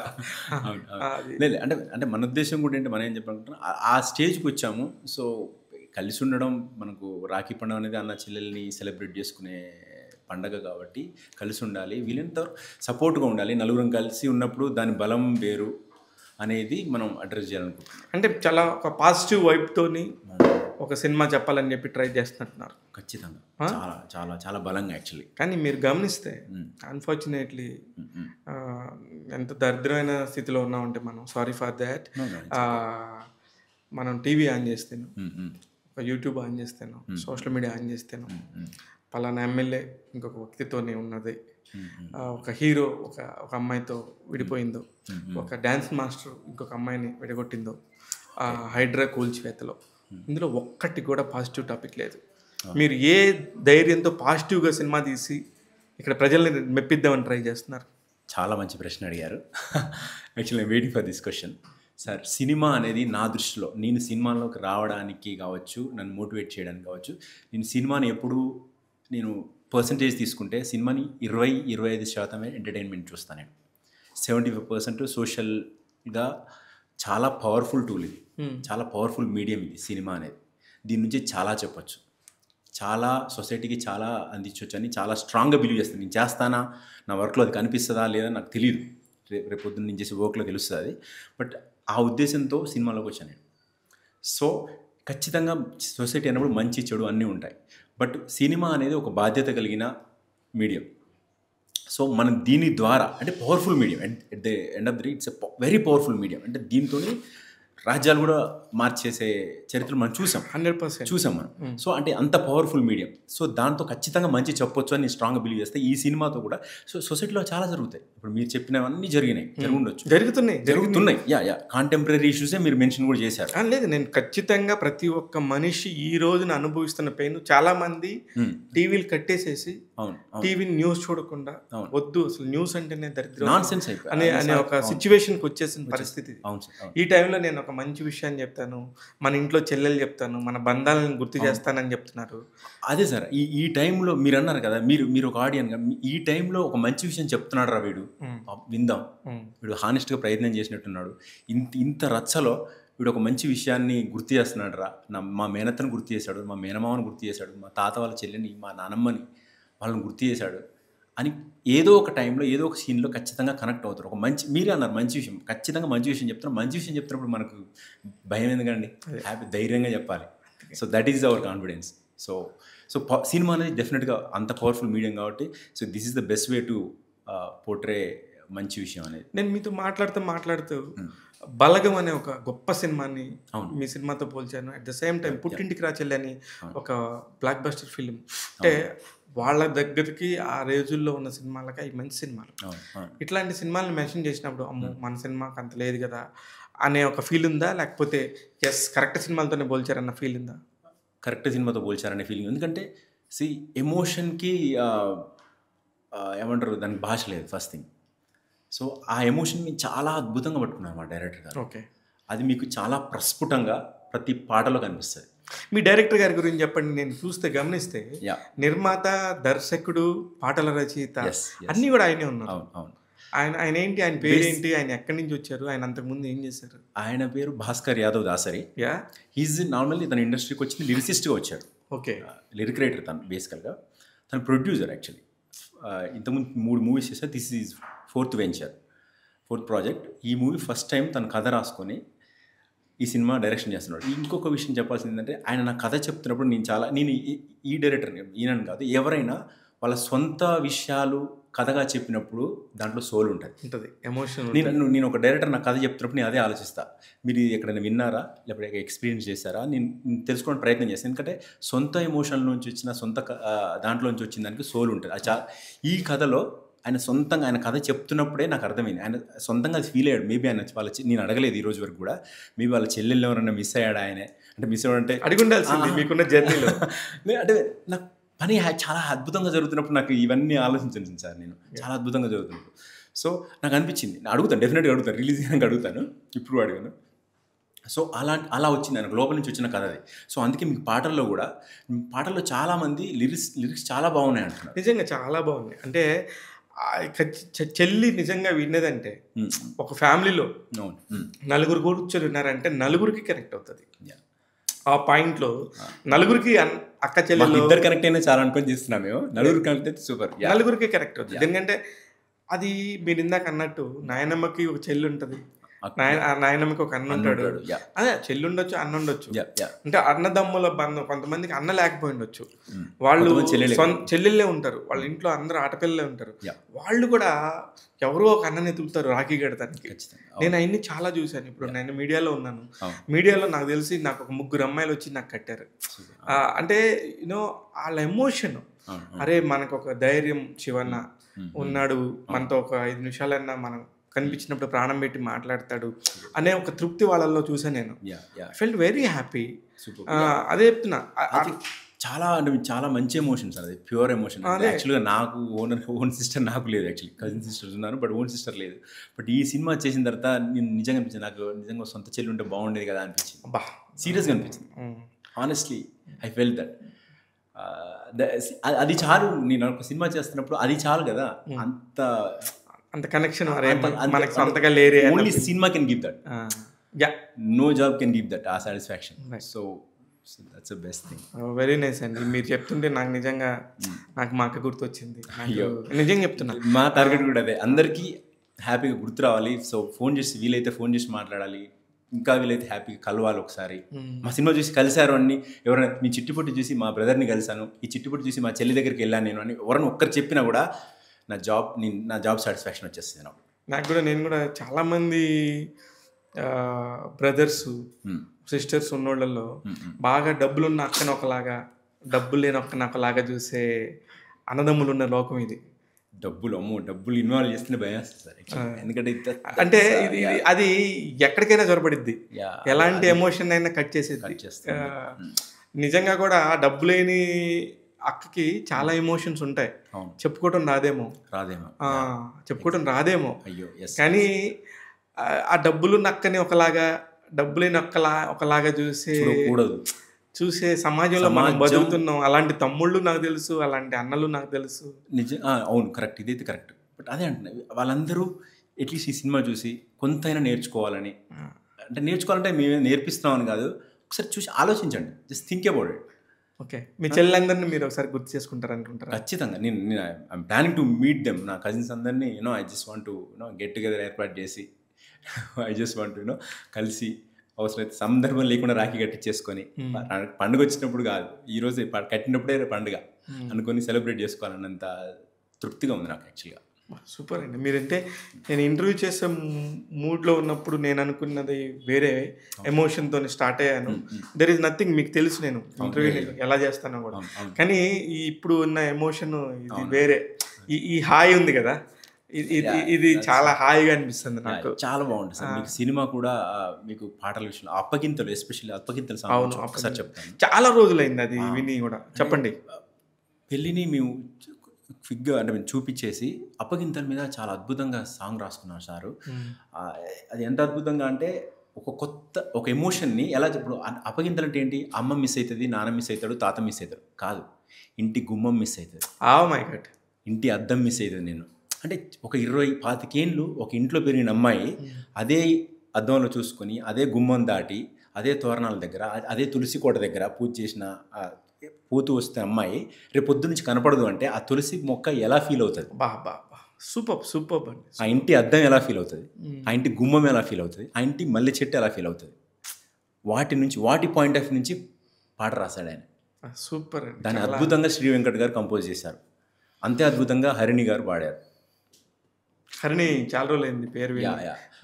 లేదు అంటే అంటే మన ఉద్దేశం కూడా ఏంటి, మనం ఏం చెప్పాలంటున్నాం, ఆ స్టేజ్కి వచ్చాము. సో కలిసి ఉండడం, మనకు రాఖీ పండుగ అనేది అన్న చెల్లెల్ని సెలబ్రేట్ చేసుకునే పండగ కాబట్టి కలిసి ఉండాలి, వీళ్ళంతా సపోర్ట్గా ఉండాలి. నలుగురం కలిసి ఉన్నప్పుడు దాని బలం వేరు అనేది మనం అడ్రస్ చేయాలనుకుంటున్నాం. అంటే చాలా ఒక పాజిటివ్ వైబ్తోని ఒక సినిమా చెప్పాలని చెప్పి ట్రై చేస్తున్నట్టున్నారు. ఖచ్చితంగా చాలా చాలా చాలా బలంగా యాక్చువల్లీ. కానీ మీరు గమనిస్తే అన్ఫార్చునేట్లీ ఎంత దరిద్రమైన స్థితిలో ఉన్నామంటే మనం, సారీ ఫర్ దాట్, మనం టీవీ ఆన్ చేస్తాను, యూట్యూబ్ ఆన్ చేస్తాను, సోషల్ మీడియా ఆన్ చేస్తాను, పలానా ఎమ్మెల్యే ఇంకొక వ్యక్తితోనే ఉన్నది, ఒక హీరో ఒక అమ్మాయితో విడిపోయిందో, ఒక డ్యాన్స్ మాస్టర్ ఇంకొక అమ్మాయిని విడగొట్టిందో, హైడ్రా కూల్చివేతలో, ఇందులో ఒక్కటి కూడా పాజిటివ్ టాపిక్ లేదు. మీరు ఏ ధైర్యంతో పాజిటివ్గా సినిమా తీసి ఇక్కడ ప్రజల్ని మెప్పిద్దామని ట్రై చేస్తున్నారు? చాలా మంచి ప్రశ్న అడిగారు. Actually I'm waiting for this question. Sir, cinema అనేది నా దృష్టిలో, నేను సినిమాలోకి రావడానికి కావచ్చు, నన్ను మోటివేట్ చేయడానికి కావచ్చు, నేను సినిమాని ఎప్పుడు నేను పర్సంటేజ్ తీసుకుంటే సినిమాని 20-25% ఎంటర్టైన్మెంట్ చూస్తాను నేను. 75% సోషల్గా చాలా పవర్ఫుల్ టూల్ ఇది, చాలా పవర్ఫుల్ మీడియం ఇది సినిమా అనేది. దీని నుంచి చాలా చెప్పొచ్చు, చాలా సొసైటీకి చాలా అందించవచ్చు అని చాలా స్ట్రాంగ్గా బిలీవ్ చేస్తాను. నేను చేస్తానా, నా వర్క్లో అది కనిపిస్తుందా లేదా నాకు తెలియదు, రేపు పొద్దున్న నేను చేసే వర్క్లో తెలుస్తుంది అది. బట్ ఆ ఉద్దేశంతో సినిమాలోకి వచ్చాను నేను. సో ఖచ్చితంగా సొసైటీ అన్నప్పుడు మంచి చెడు అన్నీ ఉంటాయి, బట్ సినిమా అనేది ఒక బాధ్యత కలిగిన మీడియం. సో మనం దీని ద్వారా, అంటే powerful medium, at the end of the day it's a very powerful medium. అంటే దీంతో రాజ్యాలు కూడా మార్చేసే చరిత్ర మనం చూసాం, 100% చూసాం మనం. సో అంటే అంత పవర్ఫుల్ మీడియం. సో దాంతో ఖచ్చితంగా మంచి చెప్పొచ్చు అని స్ట్రాంగ్గా బిలీవ్ చేస్తే ఈ సినిమాతో కూడా సో సొసైటీలో చాలా జరుగుతాయి. ఇప్పుడు మీరు చెప్పినవన్నీ జరుగుతున్నాయి. యా కాంటెంపరీ ఇష్యూసే మీరు మెన్షన్ కూడా చేశారు. లేదు, నేను ఖచ్చితంగా ప్రతి ఒక్క మనిషి ఈ రోజున అనుభవిస్తున్న పెయిన్, చాలా మంది టీవీలు కట్టేసేసి టీవీ న్యూస్ చూడకుండా, వద్దు అసలు న్యూస్ అంటేనే దరిద్రం అనే ఒక సిచ్యువేషన్కి వచ్చేసిన పరిస్థితి. ఈ టైంలో నేను ఒక మంచి విషయాన్ని చెప్తాను, మన ఇంట్లో చెల్లెలు చెప్తాను, మన బంధాలను గుర్తు చేస్తానని చెప్తున్నారు. అదే సార్, ఈ టైంలో మీరు అన్నారు కదా, మీరు ఒక ఆడియన్గా ఈ టైంలో ఒక మంచి విషయం చెప్తున్నాడు రా వీడు, విందాం, వీడు హానెస్ట్గా ప్రయత్నం చేసినట్టున్నాడు, ఇంత రచ్చలో వీడు ఒక మంచి విషయాన్ని గుర్తు చేస్తున్నాడు రా, మా మేనత్తను గుర్తు చేశాడు, మా మేనమామను గుర్తు చేశాడు, మా తాత వాళ్ళ చెల్లిని, మా నానమ్మని వాళ్ళని గుర్తు చేశాడు అని ఏదో ఒక టైంలో ఏదో ఒక సీన్లో ఖచ్చితంగా కనెక్ట్ అవుతారు. ఒక మంచి, మీరే అన్నారు మంచి విషయం, ఖచ్చితంగా మంచి విషయం చెప్తున్నారు. మంచి విషయం చెప్తున్నప్పుడు మనకు భయం ఎందుకండి, హ్యాపీ ధైర్యంగా చెప్పాలి. So that is our confidence. So cinema అనేది డెఫినెట్గా అంత పవర్ఫుల్ మీడియం కాబట్టి, so this is the best way to portray మంచి విషయం అనేది. నేను మీతో మాట్లాడుతూ బలగం అనే ఒక గొప్ప సినిమాని మీ సినిమాతో పోల్చాను. అట్ ద సేమ్ టైం పుట్టింటికి రా చెల్లి అని ఒక బ్లాక్ బస్టర్ ఫిలిం. అంటే వాళ్ళ దగ్గరికి ఆ రోజుల్లో ఉన్న సినిమాలకి అవి మంచి సినిమాలు. ఇట్లాంటి సినిమాలను మెన్షన్ చేసినప్పుడు అమ్మో మన సినిమాకి అంత లేదు కదా అనే ఒక ఫీల్ ఉందా, లేకపోతే ఎస్ కరెక్ట్ సినిమాలతోనే పోల్చారన్న ఫీల్ ఉందా? కరెక్ట్ సినిమాతో పోల్చారనే ఫీలింగ్. ఎందుకంటే ఎమోషన్కి ఏమంటారు, దానికి భాష లేదు ఫస్ట్ థింగ్. సో ఆ ఎమోషన్ మీకు చాలా అద్భుతంగా పట్టుకున్నారు మా డైరెక్టర్ గారు. ఓకే, అది మీకు చాలా ప్రస్ఫుటంగా ప్రతి పాటలో కనిపిస్తుంది. మీ డైరెక్టర్ గారి గురించి చెప్పండి. నేను గమనిస్తే నిర్మాత, దర్శకుడు, పాటల రచయిత అన్నీ కూడా ఆయనే ఉన్నారు. అవును. ఆయన ఏంటి, ఆయన పేరు ఏంటి, ఆయన ఎక్కడి నుంచి వచ్చారు, ఆయన అంతకుముందు ఏం చేశారు? ఆయన పేరు భాస్కర్ యాదవ్ దాసరి. హీజ్ నార్మల్లీ తన ఇండస్ట్రీకి వచ్చింది లిరిసిస్ట్గా వచ్చాడు. ఓకే, లిరిక్ రైటర్ తను, బేసికల్గా తను ప్రొడ్యూసర్ యాక్చువల్లీ. ఇంతకుముందు 3 మూవీస్ చేశాను. This is 4th venture, 4th project. ఈ మూవీ ఫస్ట్ టైం తను కథ రాసుకొని ఈ సినిమా డైరెక్షన్ చేస్తున్నాడు. ఇంకొక విషయం చెప్పాల్సింది ఏంటంటే, ఆయన నా కథ చెప్తున్నప్పుడు నేను ఈ డైరెక్టర్ని ఈయనని కాదు, ఎవరైనా వాళ్ళ సొంత విషయాలు కథగా చెప్పినప్పుడు దాంట్లో సోల్ ఉంటుంది, ఎమోషన్. నేను ఒక డైరెక్టర్ నా కథ చెప్తున్నప్పుడు నేను అదే ఆలోచిస్తా. మీరు ఎక్కడైనా విన్నారా, లేకపోతే ఎక్స్పీరియన్స్ చేశారా, నేను తెలుసుకోవడానికి ప్రయత్నం చేస్తాను. ఎందుకంటే సొంత ఎమోషన్ నుంచి వచ్చిన దాంట్లోంచి వచ్చిన దానికి సోల్ ఉంటుంది. ఈ కథలో ఆయన సొంతంగా ఆయన కథ చెప్తున్నప్పుడే నాకు అర్థమైంది. ఆయన సొంతంగా అది ఫీల్ అయ్యాడు. మేబీ ఆయన నేను అడగలేదు ఈ రోజు వరకు కూడా, మేబీ వాళ్ళ చెల్లెళ్ళు ఎవరైనా మిస్ అయ్యాడు ఆయనే, అంటే మిస్ అవ్వడంటే అడిగి ఉండాల్సింది మీకున్న జర్నీలో. అంటే నాకు పని చాలా అద్భుతంగా జరుగుతున్నప్పుడు నాకు ఇవన్నీ ఆలోచించాను సార్. నేను చాలా అద్భుతంగా జరుగుతున్నప్పుడు సో నాకు అనిపించింది, నేను అడుగుతాను, డెఫినెట్గా అడుగుతాను, రిలీజ్ అయినాక అడుగుతాను, ఇప్పుడు అడిగాను. సో అలా వచ్చింది ఆయన లోపల నుంచి వచ్చిన కథ అది. సో అందుకే మీకు పాటల్లో చాలామంది లిరిక్స్ చాలా బాగున్నాయి అంటున్నారు. నిజంగా చాలా బాగున్నాయి. అంటే చెల్లి నిజంగా విన్నదంటే ఒక ఫ్యామిలీలో నలుగురు కూర్చొని ఉన్నారంటే నలుగురికి కనెక్ట్ అవుతుంది. ఆ పాయింట్లో నలుగురికి అక్క చెల్లెలు ఇద్దరు కనెక్ట్ అయినా చాలా అనుకుని చేస్తున్నాం మేము. నలుగురు కనెక్ట్ అయితే సూపర్, నలుగురికి కనెక్ట్ అవుతుంది. ఎందుకంటే అది మీరు ఇందాక అన్నట్టు నాయనమ్మకి ఒక చెల్లి ఉంటుంది, నాయనమ్మకి ఒక అన్న ఉంటాడు. అదే చెల్లి ఉండొచ్చు, అన్న ఉండొచ్చు. అంటే అన్నదమ్ముల బంధం. కొంతమందికి అన్న లేకపోయి ఉండొచ్చు, వాళ్ళు చెల్లెళ్ళే ఉంటారు, వాళ్ళ ఇంట్లో అందరూ ఆటపిల్లలే ఉంటారు. వాళ్ళు కూడా ఎవరో ఒక అన్నని ఎదుగుతారు రాఖీ కడతానికి. నేను అవన్నీ చాలా చూశాను. ఇప్పుడు నేను మీడియాలో ఉన్నాను, మీడియాలో నాకు తెలిసి నాకు ఒక 3 అమ్మాయిలు వచ్చి నాకు కట్టారు. అంటే యూనో వాళ్ళ ఎమోషన్, అరే మనకు ఒక ధైర్యం శివన్న ఉన్నాడు, మనతో ఒక 5 నిమిషాలన్నా మనం కనిపించినప్పుడు ప్రాణం పెట్టి మాట్లాడతాడు అనే ఒక తృప్తి వాళ్ళల్లో చూసాను నేను. Felt very happy. అదే చెప్తున్నా, చాలా మంచి ఎమోషన్ సార్, అది ప్యూర్ ఎమోషన్. యాక్చువల్గా నాకు ఓన్ సిస్టర్ నాకు లేదు, యాక్చువల్లీ కజిన్ సిస్టర్స్ ఉన్నారు, బట్ ఓన్ సిస్టర్ లేదు. బట్ ఈ సినిమా చేసిన తర్వాత నేను నిజంగా అనిపించింది, నాకు నిజంగా సొంత చెల్లి ఉంటే బాగుండేది కదా అనిపించింది. సీరియస్గా అనిపించింది. Honestly I felt that. అది చాలు. నేను ఒక సినిమా చేస్తున్నప్పుడు అది చాలు కదా, అంత కనెక్షన్ మనకి సొంతగా లేరే. Only cinema can give that, no job can give that ఆ satisfaction. So that's the best thing. Very nice అండి. మీరు చెప్తుంటే నాకు నిజంగా నాకు మా అక్క గుర్తొచ్చింది. నిజంగా చెప్తున్నా, మా టార్గెట్ కూడా అదే, అందరికీ హ్యాపీగా గుర్తు రావాలి. సో ఫోన్ చేసి వీలైతే ఫోన్ చేసి మాట్లాడాలి, ఇంకా వీలైతే హ్యాపీగా కలవాలి ఒకసారి. మా సినిమా చూసి కలిశారు అని ఎవరైనా, మీ చిట్టిపొట్టి చూసి మా బ్రదర్ని కలిశాను, ఈ చిట్టిపొట్టి చూసి మా చెల్లి దగ్గరికి వెళ్ళాను నేను అని ఎవరైనా ఒక్కరు చెప్పినా కూడా నా జాబ్ సాటిస్ఫాక్షన్ వచ్చేస్తుంది నాకు కూడా. నేను కూడా చాలామంది బ్రదర్స్ సిస్టర్స్ ఉన్నోళ్ళల్లో బాగా డబ్బులున్న అక్కని ఒకలాగా, డబ్బులు లేని ఒక్కని ఒకలాగా చూసే అన్నదమ్ములు ఉన్న లోకం ఇది. డబ్బులు ఇన్వాల్వ్ చేస్తేనే భయం సార్. ఎందుకంటే అంటే అది ఎక్కడికైనా జొరబడిద్ది, ఎలాంటి ఎమోషన్ అయినా కట్ చేసేది. నిజంగా కూడా డబ్బు లేని అక్కకి చాలా ఎమోషన్స్ ఉంటాయి, చెప్పుకోవటం రాదేమో. అయ్యో, కానీ ఆ డబ్బులు నక్కని ఒకలాగా, డబ్బులేని ఒకలాగా చూసే సమాజంలో మనం బతుకుతున్నాం. అలాంటి తమ్ముళ్ళు నాకు తెలుసు, అలాంటి అన్నలు నాకు తెలుసు. అవును, కరెక్ట్, ఇదైతే కరెక్ట్. బట్ అదే అంటున్నా, వాళ్ళందరూ అట్లీస్ట్ ఈ సినిమా చూసి కొంతైనా నేర్చుకోవాలని, అంటే నేర్చుకోవాలంటే మేమే నేర్పిస్తున్నామని కాదు, ఒకసారి చూసి ఆలోచించండి, just think about it. Okay, మీ చెల్లెలందరినీ మీరు ఒకసారి గుర్తు చేసుకుంటారు అనుకుంటారు? ఖచ్చితంగా. నేను I'm planning to meet them. నా కజిన్స్ అందరినీ I just want to get together ఏర్పాటు చేసి, ఐ జస్ట్ వాంట్ టు కలిసి, అవసరమైతే సందర్భం లేకుండా రాఖీ కట్టించేసుకొని, పండుగ వచ్చినప్పుడు కాదు, ఈరోజు కట్టినప్పుడే పండుగ అనుకొని సెలబ్రేట్ చేసుకోవాలన్నంత తృప్తిగా ఉంది నాకు యాక్చువల్గా. సూపర్ అండి. మీరంటే నేను ఇంటర్వ్యూ చేసే మూడ్లో ఉన్నప్పుడు నేను అనుకున్నది వేరే ఎమోషన్తో స్టార్ట్ అయ్యాను. దెర్ ఈజ్ నథింగ్, మీకు తెలుసు నేను ఇంటర్వ్యూ ఎలా చేస్తానో కూడా, కానీ ఇప్పుడు ఉన్న ఎమోషన్ ఇది వేరే. ఈ హాయి ఉంది కదా, ఇది చాలా హాయిగా అనిపిస్తుంది నాకు. చాలా బాగుంటుంది సార్. మీకు సినిమా కూడా, మీకు పాటల విషయంలో అప్పగింతలు, ఎస్పెషల్లీ అప్పగింతలు సాంగ్ ఒకసారి చెప్తాను. చాలా రోజులైంది అది విని కూడా. చెప్పండి. పెళ్ళిని మేము ఫిగ్గా అంటే మేము చూపించేసి అప్పగింతల మీద చాలా అద్భుతంగా సాంగ్ రాసుకున్నారు సారు. అది ఎంత అద్భుతంగా అంటే ఒక ఎమోషన్ని ఎలా, ఇప్పుడు అప్పగింతలు అంటే ఏంటి, అమ్మ మిస్ అవుతుంది, నాన్న మిస్ అవుతాడు, తాత మిస్ అవుతాడు కాదు, ఇంటి గుమ్మం మిస్ అవుతుంది, మై గాడ్, ఇంటి అద్దం మిస్ అవుతుంది. నేను అంటే ఒక 20-25 ఏళ్ళు ఒక ఇంట్లో పెరిగిన అమ్మాయి అదే అద్దంలో చూసుకొని, అదే గుమ్మం దాటి, అదే తోరణాల దగ్గర, అదే తులసి కోట దగ్గర పూజ చేసిన పోతూ వస్తే అమ్మాయి రేపు పొద్దు నుంచి కనపడదు అంటే ఆ తులసి మొక్క ఎలా ఫీల్ అవుతుంది, బా బా బా సూపర్ అండి. ఆ ఇంటి అద్దం ఎలా ఫీల్ అవుతుంది, ఆ ఇంటి గుమ్మం ఎలా ఫీల్ అవుతుంది, ఆ ఇంటి మల్లె చెట్టు ఎలా ఫీల్ అవుతుంది, వాటి పాయింట్ ఆఫ్ నుంచి పాట రాశాడు ఆయన. సూపర్ అండి. దాన్ని అద్భుతంగా శ్రీ వెంకట్ గారు కంపోజ్ చేశారు, అంతే అద్భుతంగా హరిణి గారు పాడారు. హరిణి చాలా రోజులు అయింది పేరు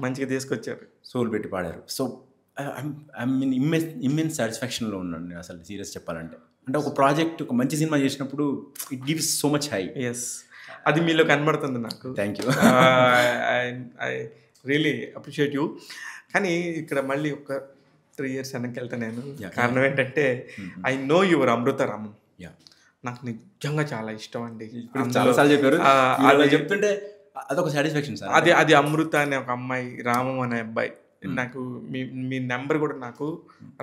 మంచిగా తీసుకొచ్చారు, సోల్ పెట్టి పాడారు. సో ఇమ్మెన్స్ సాటిస్ఫాక్షన్లో ఉన్నాను నేను అసలు సీరియస్ చెప్పాలంటే. అంటే ఒక ప్రాజెక్ట్, ఒక మంచి సినిమా చేసినప్పుడు it gives so much high. Yes, అది మీలో కనబడుతుంది నాకు. Thank you. I really appreciate you. కానీ ఇక్కడ మళ్ళీ ఒక 3 years వెనక్కి వెళ్తా నేను. కారణం ఏంటంటే ఐ నో యువర్ అమృతరామం. నాకు నిజంగా చాలా ఇష్టం అండి. చాలాసార్లు చెప్పారు, అలా చెప్తుంటే అదొక సాటిస్ఫాక్షన్ సార్. అది అమృత అనే ఒక అమ్మాయి, రామం అనే అబ్బాయి. నాకు మీ నెంబర్ కూడా నాకు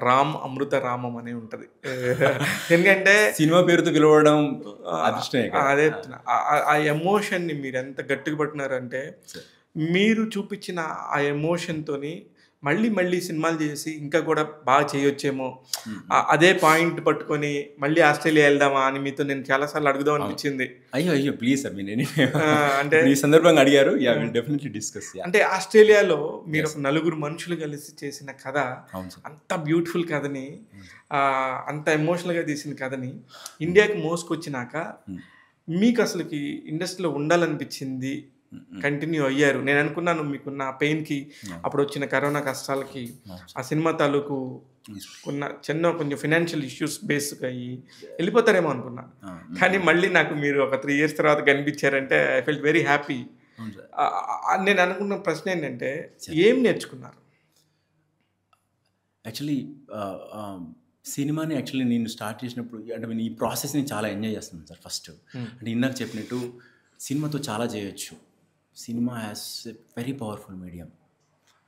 రామ్ అమృత రామం అనే ఉంటుంది. ఎందుకంటే సినిమా పేరుతో పిలవడం అదే ఆ ఎమోషన్ని మీరు ఎంత గట్టిగా పట్టినారంటే, మీరు చూపించిన ఆ ఎమోషన్తోని మళ్ళీ సినిమాలు చేసి ఇంకా కూడా బాగా చేయొచ్చేమో, అదే పాయింట్ పట్టుకొని మళ్ళీ ఆస్ట్రేలియా వెళ్దామా అని మీతో నేను చాలాసార్లు అడుగుదాం అనిపించింది. అయ్యో ప్లీజ్ సార్, అంటే ఈ సందర్భంగా అడిగారు. Definitely discuss. అంటే ఆస్ట్రేలియాలో మీరు ఒక 4 మనుషులు కలిసి చేసిన కథ, అంత బ్యూటిఫుల్ కథని, అంత ఎమోషనల్గా తీసిన కథని ఇండియాకి మోసుకొచ్చినాక మీకు అసలుకి ఇండస్ట్రీలో ఉండాలనిపించింది, కంటిన్యూ అయ్యారు. నేను అనుకున్నాను మీకున్న పెయిన్కి, అప్పుడు వచ్చిన కరోనా కష్టాలకి, ఆ సినిమా తాలూకు కొంచెం ఫైనాన్షియల్ ఇష్యూస్ బేస్గా అయ్యి వెళ్ళిపోతారేమో అనుకున్నా. కానీ మళ్ళీ నాకు మీరు ఒక 3 years తర్వాత కనిపించారంటే ఐ ఫెల్ట్ వెరీ హ్యాపీ. నేను అనుకున్న ప్రశ్న ఏంటంటే, ఏం నేర్చుకున్నారు? యాక్చువల్లీ సినిమాని నేను స్టార్ట్ చేసినప్పుడు అంటే నేను ఈ ప్రాసెస్ని చాలా ఎంజాయ్ చేస్తున్నాను సార్. ఫస్ట్ అంటే ఇందాక చెప్పినట్టు సినిమాతో చాలా చేయొచ్చు. Cinema has a very powerful medium.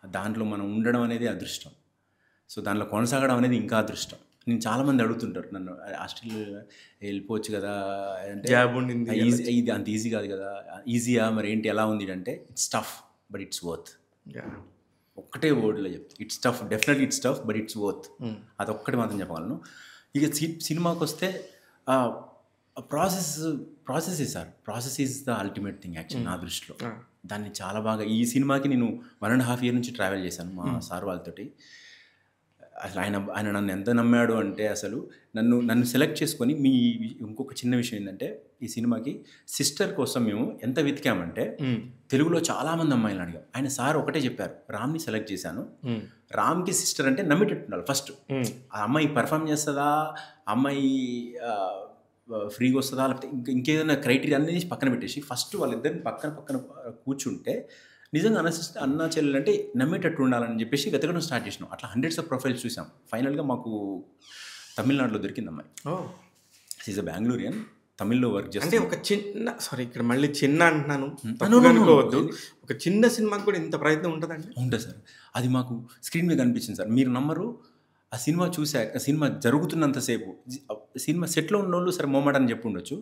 దాంట్లో మనం ఉండడం అనేది అదృష్టం. సో దాంట్లో కొనసాగడం అనేది ఇంకా అదృష్టం. నేను చాలామంది అడుగుతుంటారు నన్ను, ఆస్ట్రేలియా వెళ్ళిపోవచ్చు కదా అంటే, ఇది అంత ఈజీ కాదు కదా. ఈజీయా మరి ఏంటి, ఎలా ఉంది అంటే, it's tough but it's worth. ఒక్కటే వర్డ్లో చెప్తా, it's tough, definitely it's tough but it's worth. అదొక్కటి మాత్రం చెప్పగలను. ఇక సినిమాకి వస్తే process sir, process is the ultimate thing actually నా దృష్టిలో. దాన్ని చాలా బాగా, ఈ సినిమాకి నేను 1.5 years నుంచి ట్రావెల్ చేశాను మా సార్ వాళ్ళతోటి. అసలు ఆయన నన్ను ఎంత నమ్మాడు అంటే, అసలు నన్ను సెలెక్ట్ చేసుకొని, ఇంకొక చిన్న విషయం ఏంటంటే, ఈ సినిమాకి సిస్టర్ కోసం మేము ఎంత వెతికామంటే, తెలుగులో చాలామంది అమ్మాయిలు అడిగాం. ఆయన సార్ ఒకటే చెప్పారు, రామ్ని సెలెక్ట్ చేశాను, రామ్కి సిస్టర్ అంటే నమ్మేటట్టు ఉండాలి ఫస్ట్. ఆ అమ్మాయి పర్ఫామ్ చేస్తుందా, అమ్మాయి ఫ్రీగా వస్తుందా, లేకపోతే ఇంకేదైనా క్రైటీరియా అన్నీ పక్కన పెట్టేసి ఫస్ట్ వాళ్ళిద్దరిని పక్కన కూర్చుంటే, నిజంగా అన్న చెల్లెలు అంటే నమ్మేటట్టు ఉండాలని చెప్పేసి వెతకడం స్టార్ట్ చేసినాం. అట్లా hundreds of profiles చూసాం. ఫైనల్గా మాకు తమిళనాడులో దొరికింది అమ్మాయి. ఈజ్ అ బెంగళూరియన్, తమిళ్లో వర్క్ చేస్తే. అంటే ఒక చిన్న ఇక్కడ మళ్ళీ చిన్న అంటున్నాను, అనుకోవద్దు, ఒక చిన్న సినిమాకి కూడా ఇంత ప్రయత్నం ఉంటుందండి? ఉంటుంది సార్. అది మాకు స్క్రీన్ మీద కనిపించింది సార్. మీరు నమ్మరు, ఆ సినిమా చూసాక, సినిమా జరుగుతున్నంతసేపు, సినిమా సెట్లో ఉన్న వాళ్ళు సరే మోమాట అని చెప్పి ఉండొచ్చు.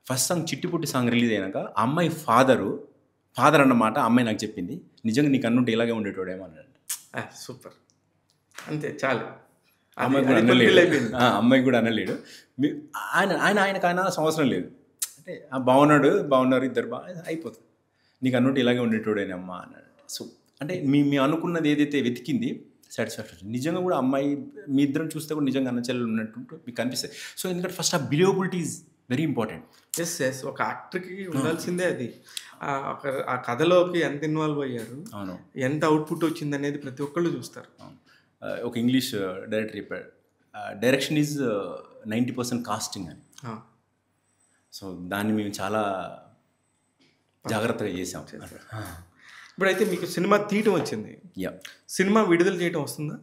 ఫస్ట్ సాంగ్ చిట్టిపుట్టి సాంగ్ రిలీజ్ అయినాక ఆ అమ్మాయి ఫాదర్ అన్నమాట అమ్మాయి నాకు చెప్పింది, నిజంగా నీకు అన్నుంటే ఇలాగే ఉండేటోడేమో అన్నాడు. సూపర్, అంతే చాలు. అమ్మాయి కూడా అనలేడు. ఆయనకు సంవత్సరం లేదు, అంటే బాగున్నారు ఇద్దరు అయిపోతుంది, నీకు అన్నుంటే ఇలాగే ఉండేటోడేనమ్మా అన్నాడు. సో అంటే మీ అనుకున్నది ఏదైతే వెతికింది సాటిస్ఫాక్షన్. నిజంగా కూడా అమ్మాయి, మీ ఇద్దరం చూస్తే కూడా నిజంగా అన్న చెల్లెలు ఉన్నట్టు మీకు కనిపిస్తుంది. సో ఎందుకంటే ఫస్ట్ ఆ believability is very important. Yes, ఒక యాక్టర్కి ఉండాల్సిందే అది. ఆ కథలోకి ఎంత ఇన్వాల్వ్ అయ్యారు, అవును, ఎంత అవుట్పుట్ వచ్చింది అనేది ప్రతి ఒక్కళ్ళు చూస్తారు. ఒక ఇంగ్లీష్ డైరెక్టర్ చెప్పాడు, డైరెక్షన్ ఈజ్ 90% కాస్టింగ్ అని. సో దాన్ని మేము చాలా జాగ్రత్తగా చేసాం. ఇప్పుడైతే మీకు సినిమా తీయటం వచ్చింది, సినిమా విడుదల చేయటం వస్తుందా?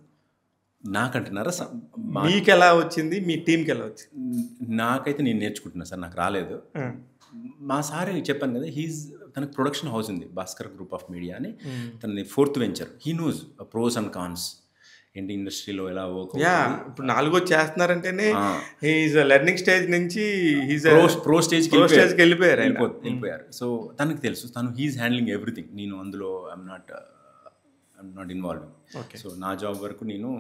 నాకంటున్నారా? మీకు ఎలా వచ్చింది, మీ టీంకి ఎలా వచ్చింది? నాకైతే నేను నేర్చుకుంటున్నా సార్, నాకు రాలేదు. మా సార్ చెప్పాను కదా, తనకు ప్రొడక్షన్ హౌస్ ఉంది, భాస్కర్ గ్రూప్ ఆఫ్ మీడియా అని. తనది 4th venture. He knows pros and cons, ఏంటి ఇండస్ట్రీలో ఎలా వర్క్. ఇప్పుడు 4వ చేస్తున్నారంటేనే హీఈస్ లెర్నింగ్ స్టేజ్ నుంచి ప్రో స్టేజ్కి వెళ్ళిపోయారు. సో తనకు తెలుసు, తను హీఈస్ హ్యాండ్లింగ్ ఎవ్రీథింగ్. నేను అందులో ఐఎమ్ నాట్ ఇన్వాల్వింగ్. సో నా జాబ్ వరకు నేను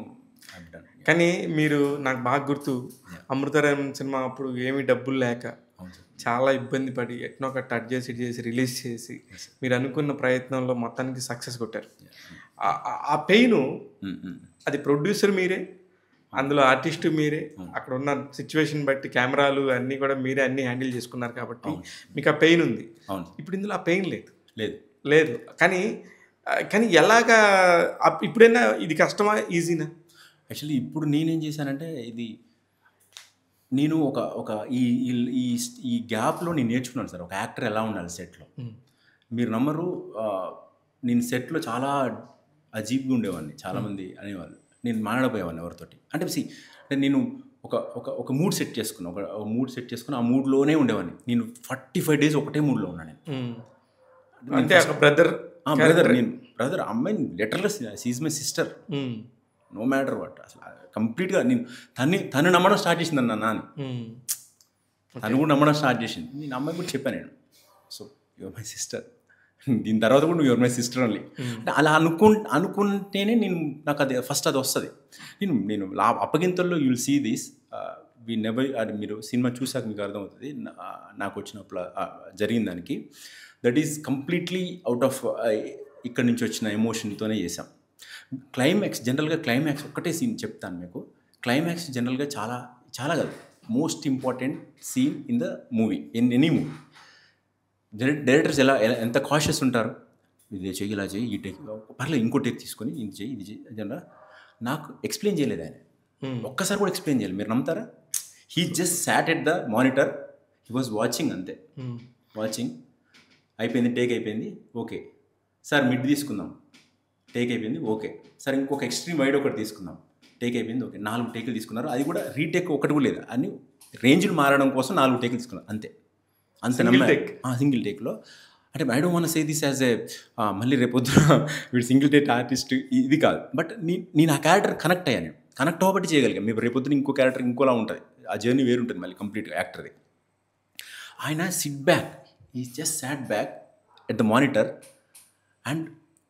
I've done. కానీ మీరు నాకు బాగా గుర్తు Yeah. అమృతరాయం సినిమా అప్పుడు ఏమీ డబ్బులు లేక అవును సార్. చాలా ఇబ్బంది పడి ఎట్నో ఒక టచ్ చేసి ఇటు చేసి రిలీజ్ చేసి Yes, sir. మీరు అనుకున్న ప్రయత్నంలో మొత్తానికి సక్సెస్ కొట్టారు. Yeah. ఆ పెయిన్ Mm, mm. అది ప్రొడ్యూసర్ మీరే, అందులో ఆర్టిస్ట్ మీరే, అక్కడ ఉన్న సిచ్యువేషన్ బట్టి కెమెరాలు అన్నీ కూడా మీరే అన్నీ హ్యాండిల్ చేసుకున్నారు కాబట్టి మీకు ఆ పెయిన్ ఉంది. అవును ఇప్పుడు ఇందులో ఆ పెయిన్ లేదు. లేదు. లేదు కానీ కానీ ఎలాగా ఇప్పుడైనా ఇది కష్టమా ఈజీనా? యాక్చువల్లీ ఇప్పుడు నేనేం చేశానంటే నేను ఒక ఒక ఈ ఈ ఈ గ్యాప్లో నేను నేర్చుకున్నాను సార్ ఒక యాక్టర్ ఎలా ఉండాలి సెట్లో. మీరు నమ్మరు, నేను సెట్లో చాలా అజీబ్గా ఉండేవాడిని. చాలామంది అనేవాళ్ళు నేను మాట్లాడపోయేవాడిని ఎవరితోటి. అంటే అంటే నేను ఒక ఒక ఒక మూడ్ సెట్ చేసుకున్నా, ఒక మూడ్ సెట్ చేసుకుని ఆ మూడ్లోనే ఉండేవాడిని. నేను 45 days ఒకటే మూడ్లో ఉన్నాను నేను. అంటే ఒక బ్రదర్ బ్రదర్ అమ్మాయిని లిటరల్గా she's my sister, no matter what. అసలు కంప్లీట్గా నేను తను నమ్మడం స్టార్ట్ చేసింది అన్న నాన్న, తను కూడా నమ్మడం స్టార్ట్ చేసింది. నేను అమ్మాయి కూడా చెప్పాను నేను, సో యువర్ మై సిస్టర్, దీని తర్వాత కూడా నువ్వు యువర్ మై సిస్టర్ ఓన్లీ. అంటే అలా అనుకుంటేనే నాకు అది ఫస్ట్ అది వస్తుంది. నేను అప్పగింతల్లో you will see this we never, అది మీరు సినిమా చూసాక మీకు అర్థమవుతుంది నాకు వచ్చినప్పుడు జరిగిన దానికి. That is completely out of ఇక్కడ నుంచి వచ్చిన ఎమోషన్తోనే చేసాం. క్లైమాక్స్ జనరల్గా క్లైమాక్స్ ఒక్కటే సీన్ చెప్తాను మీకు. క్లైమాక్స్ జనరల్గా చాలా చాలా కాదు, most important scene in the movie, in any movie. Directors ఎంత కాషియస్ ఉంటారు, ఇది చెయ్యి ఇలా చెయ్యి, ఈ టేక్ పర్లేదు ఇంకో టేక్ తీసుకొని ఇది చెయ్యి ఇది చెయ్యి జనరల్గా. నాకు ఎక్స్ప్లెయిన్ చేయలేదు ఆయన, ఒక్కసారి కూడా ఎక్స్ప్లెయిన్ చేయాలి. మీరు నమ్ముతారా? He just sat at the monitor, he was watching, అంతే వాచింగ్. అయిపోయింది, టేక్ అయిపోయింది, ఓకే సార్ మిడ్ తీసుకుందాం, టేక్ అయిపోయింది, ఓకే సార్ ఇంకొక ఎక్స్ట్రీమ్ వైడ్ ఒకటి తీసుకుందాం, టేక్ అయిపోయింది, ఓకే 4 టేకులు తీసుకున్నారు. అది కూడా రీటేక్ ఒకటి కూడా లేదు, అన్ని రేంజ్లు మారడం కోసం 4 టేకులు తీసుకున్నారు అంతే. సింగిల్ టేక్లో. అంటే I don't want say this as a మళ్ళీ రేపొద్దున వీడు సింగిల్ టేక్ ఆర్టిస్ట్ ఇది కాదు. బట్ నేను ఆ క్యారెక్టర్ కనెక్ట్ అయ్యాను, కనెక్ట్ అవ్వబట్టి చేయగలిగాను. మీరు రేపొద్దున ఇంకో క్యారెక్టర్ ఇంకోలా ఉంటుంది, ఆ జర్నీ వేరు ఉంటుంది మళ్ళీ కంప్లీట్గా యాక్టర్ది. ఆయన sit back, he just sat back at the monitor and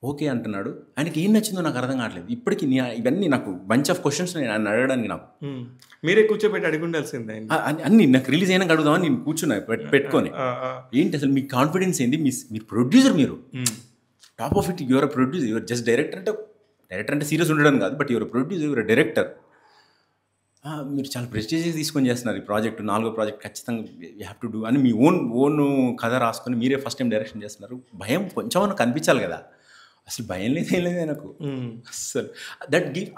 okay అంటున్నాడు. ఆయనకి ఏం నచ్చిందో నాకు అర్థం కావట్లేదు ఇప్పటికీ. ఇవన్నీ నాకు బంచ్ ఆఫ్ క్వశ్చన్స్ ఆయన అడగడానికి నాకు మీరే కూర్చోబెట్టి అడిగి ఉండాల్సిందే. అన్ని నాకు రిలీజ్ అయినా అడుగుదామని నేను కూర్చున్నా పెట్టుకొని. ఏంటి అసలు మీ కాన్ఫిడెన్స్ ఏంది? మీరు ప్రొడ్యూసర్, మీరు top of it, your producer, your just director అంటే సీరియస్ ఉండడం కాదు, but your producer, your director. మీరు చాలా ప్రెస్టీజియస్ తీసుకొని చేస్తున్నారు ఈ ప్రాజెక్టు, 4వ ప్రాజెక్ట్ ఖచ్చితంగా యూ హ్యావ్ టు డూ అని మీ ఓన్ కథ రాసుకొని మీరే ఫస్ట్ టైం డైరెక్షన్ చేస్తున్నారు. భయం కొంచెం నాకు కనిపించాలి కదా, అసలు భయం లేదు ఏం లేదు నాకు అసలు.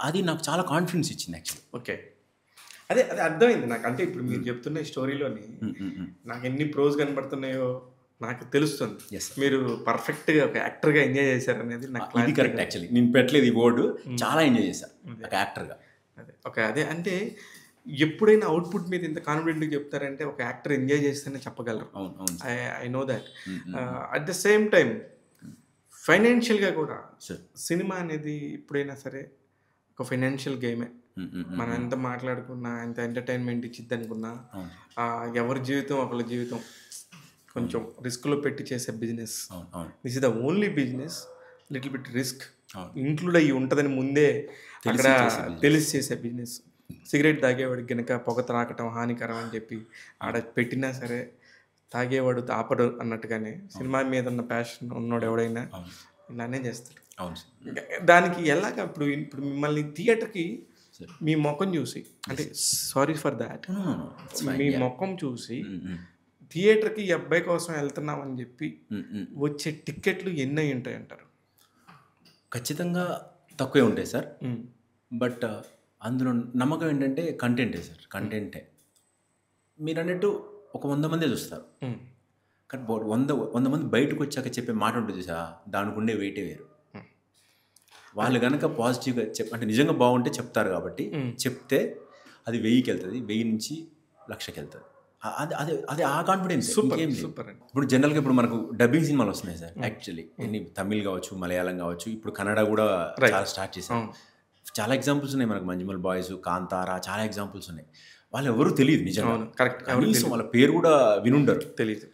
అది నాకు చాలా కాన్ఫిడెన్స్ ఇచ్చింది యాక్చువల్లీ. ఓకే, అదే అర్థమైంది నాకు. అంటే ఇప్పుడు మీరు చెప్తున్న స్టోరీలోని నాకు ఎన్ని ప్రోస్ కనబడుతున్నాయో నాకు తెలుస్తుంది. మీరు పర్ఫెక్ట్గా ఒక యాక్టర్గా ఎంజాయ్ చేశారనేది నాకు ఇది కరెక్ట్. యాక్చువల్లీ నేను పెట్టలేదు ఈ వర్డ్, చాలా ఎంజాయ్ చేశాను ఒక యాక్టర్గా. అదే అంటే ఎప్పుడైనా అవుట్పుట్ మీద ఇంత కాన్ఫిడెంట్గా చెప్తారంటే ఒక యాక్టర్ ఎంజాయ్ చేస్తేనే చెప్పగలరు. I know that. At the same time ఫైనాన్షియల్గా కూడా సినిమా అనేది ఎప్పుడైనా సరే ఒక ఫైనాన్షియల్ గేమే. మనం ఎంత మాట్లాడుకున్నా, ఎంత ఎంటర్టైన్మెంట్ ఇచ్చిద్ది అనుకున్నా, ఎవరి జీవితం ఒకళ్ళ జీవితం కొంచెం రిస్క్లో పెట్టి చేసే business. This is the only business little bit risk include అయ్యి ఉంటుందని ముందే అక్కడ తెలిసి చేసే బిజినెస్. సిగరెట్ తాగేవాడికి గనక పొగ త్రాకటం హానికరం అని చెప్పి ఆడ పెట్టినా సరే తాగేవాడు ఆపడు అన్నట్టుగానే సినిమా మీద ఉన్న ప్యాషన్ ఉన్నోడు ఎవడైనా ఇలానే చేస్తాడు. దానికి ఎలాగా ఇప్పుడు మిమ్మల్ని థియేటర్కి మీ ముఖం చూసి, అంటే సారీ ఫర్ దాట్, మీ ముఖం చూసి థియేటర్కి ఈ అబ్బాయి కోసం వెళ్తున్నామని చెప్పి వచ్చే టికెట్లు ఎన్ని ఉంటాయి అంటారు? ఖచ్చితంగా తక్కువే ఉంటాయి సార్. బట్ అందులో నమ్మకం ఏంటంటే కంటెంటే సార్, కంటెంటే. మీరు అన్నట్టు ఒక 100 మందే చూస్తారు, కానీ 100 మంది బయటకు వచ్చాక చెప్పే మాట ఉంటుంది సార్, దానికి ఉండే వెయిటే వేరు. వాళ్ళు కనుక పాజిటివ్గా అంటే నిజంగా బాగుంటే చెప్తారు కాబట్టి చెప్తే అది 1000కి వెళ్తుంది, 1000 నుంచి 1,00,000కి వెళ్తుంది. అది ఆ కాన్ఫిడెన్స్. ఇప్పుడు జనరల్గా ఇప్పుడు మనకు డబ్బింగ్ సినిమాలు వస్తున్నాయి సార్. యాక్చువల్లీ ఎన్ని తమిళ్ కావచ్చు, మలయాళం కావచ్చు, ఇప్పుడు కన్నడ కూడా చాలా స్టార్ట్ చేశాం. చాలా ఎగ్జాంపుల్స్ ఉన్నాయి మనకు, మంజుమల్ బాయ్స్, కాంతారా, చాలా ఎగ్జాంపుల్స్ ఉన్నాయి. వాళ్ళు ఎవరు తెలియదు నిజంగా, కనీసం వాళ్ళ పేరు కూడా వినుండరు, తెలియదు.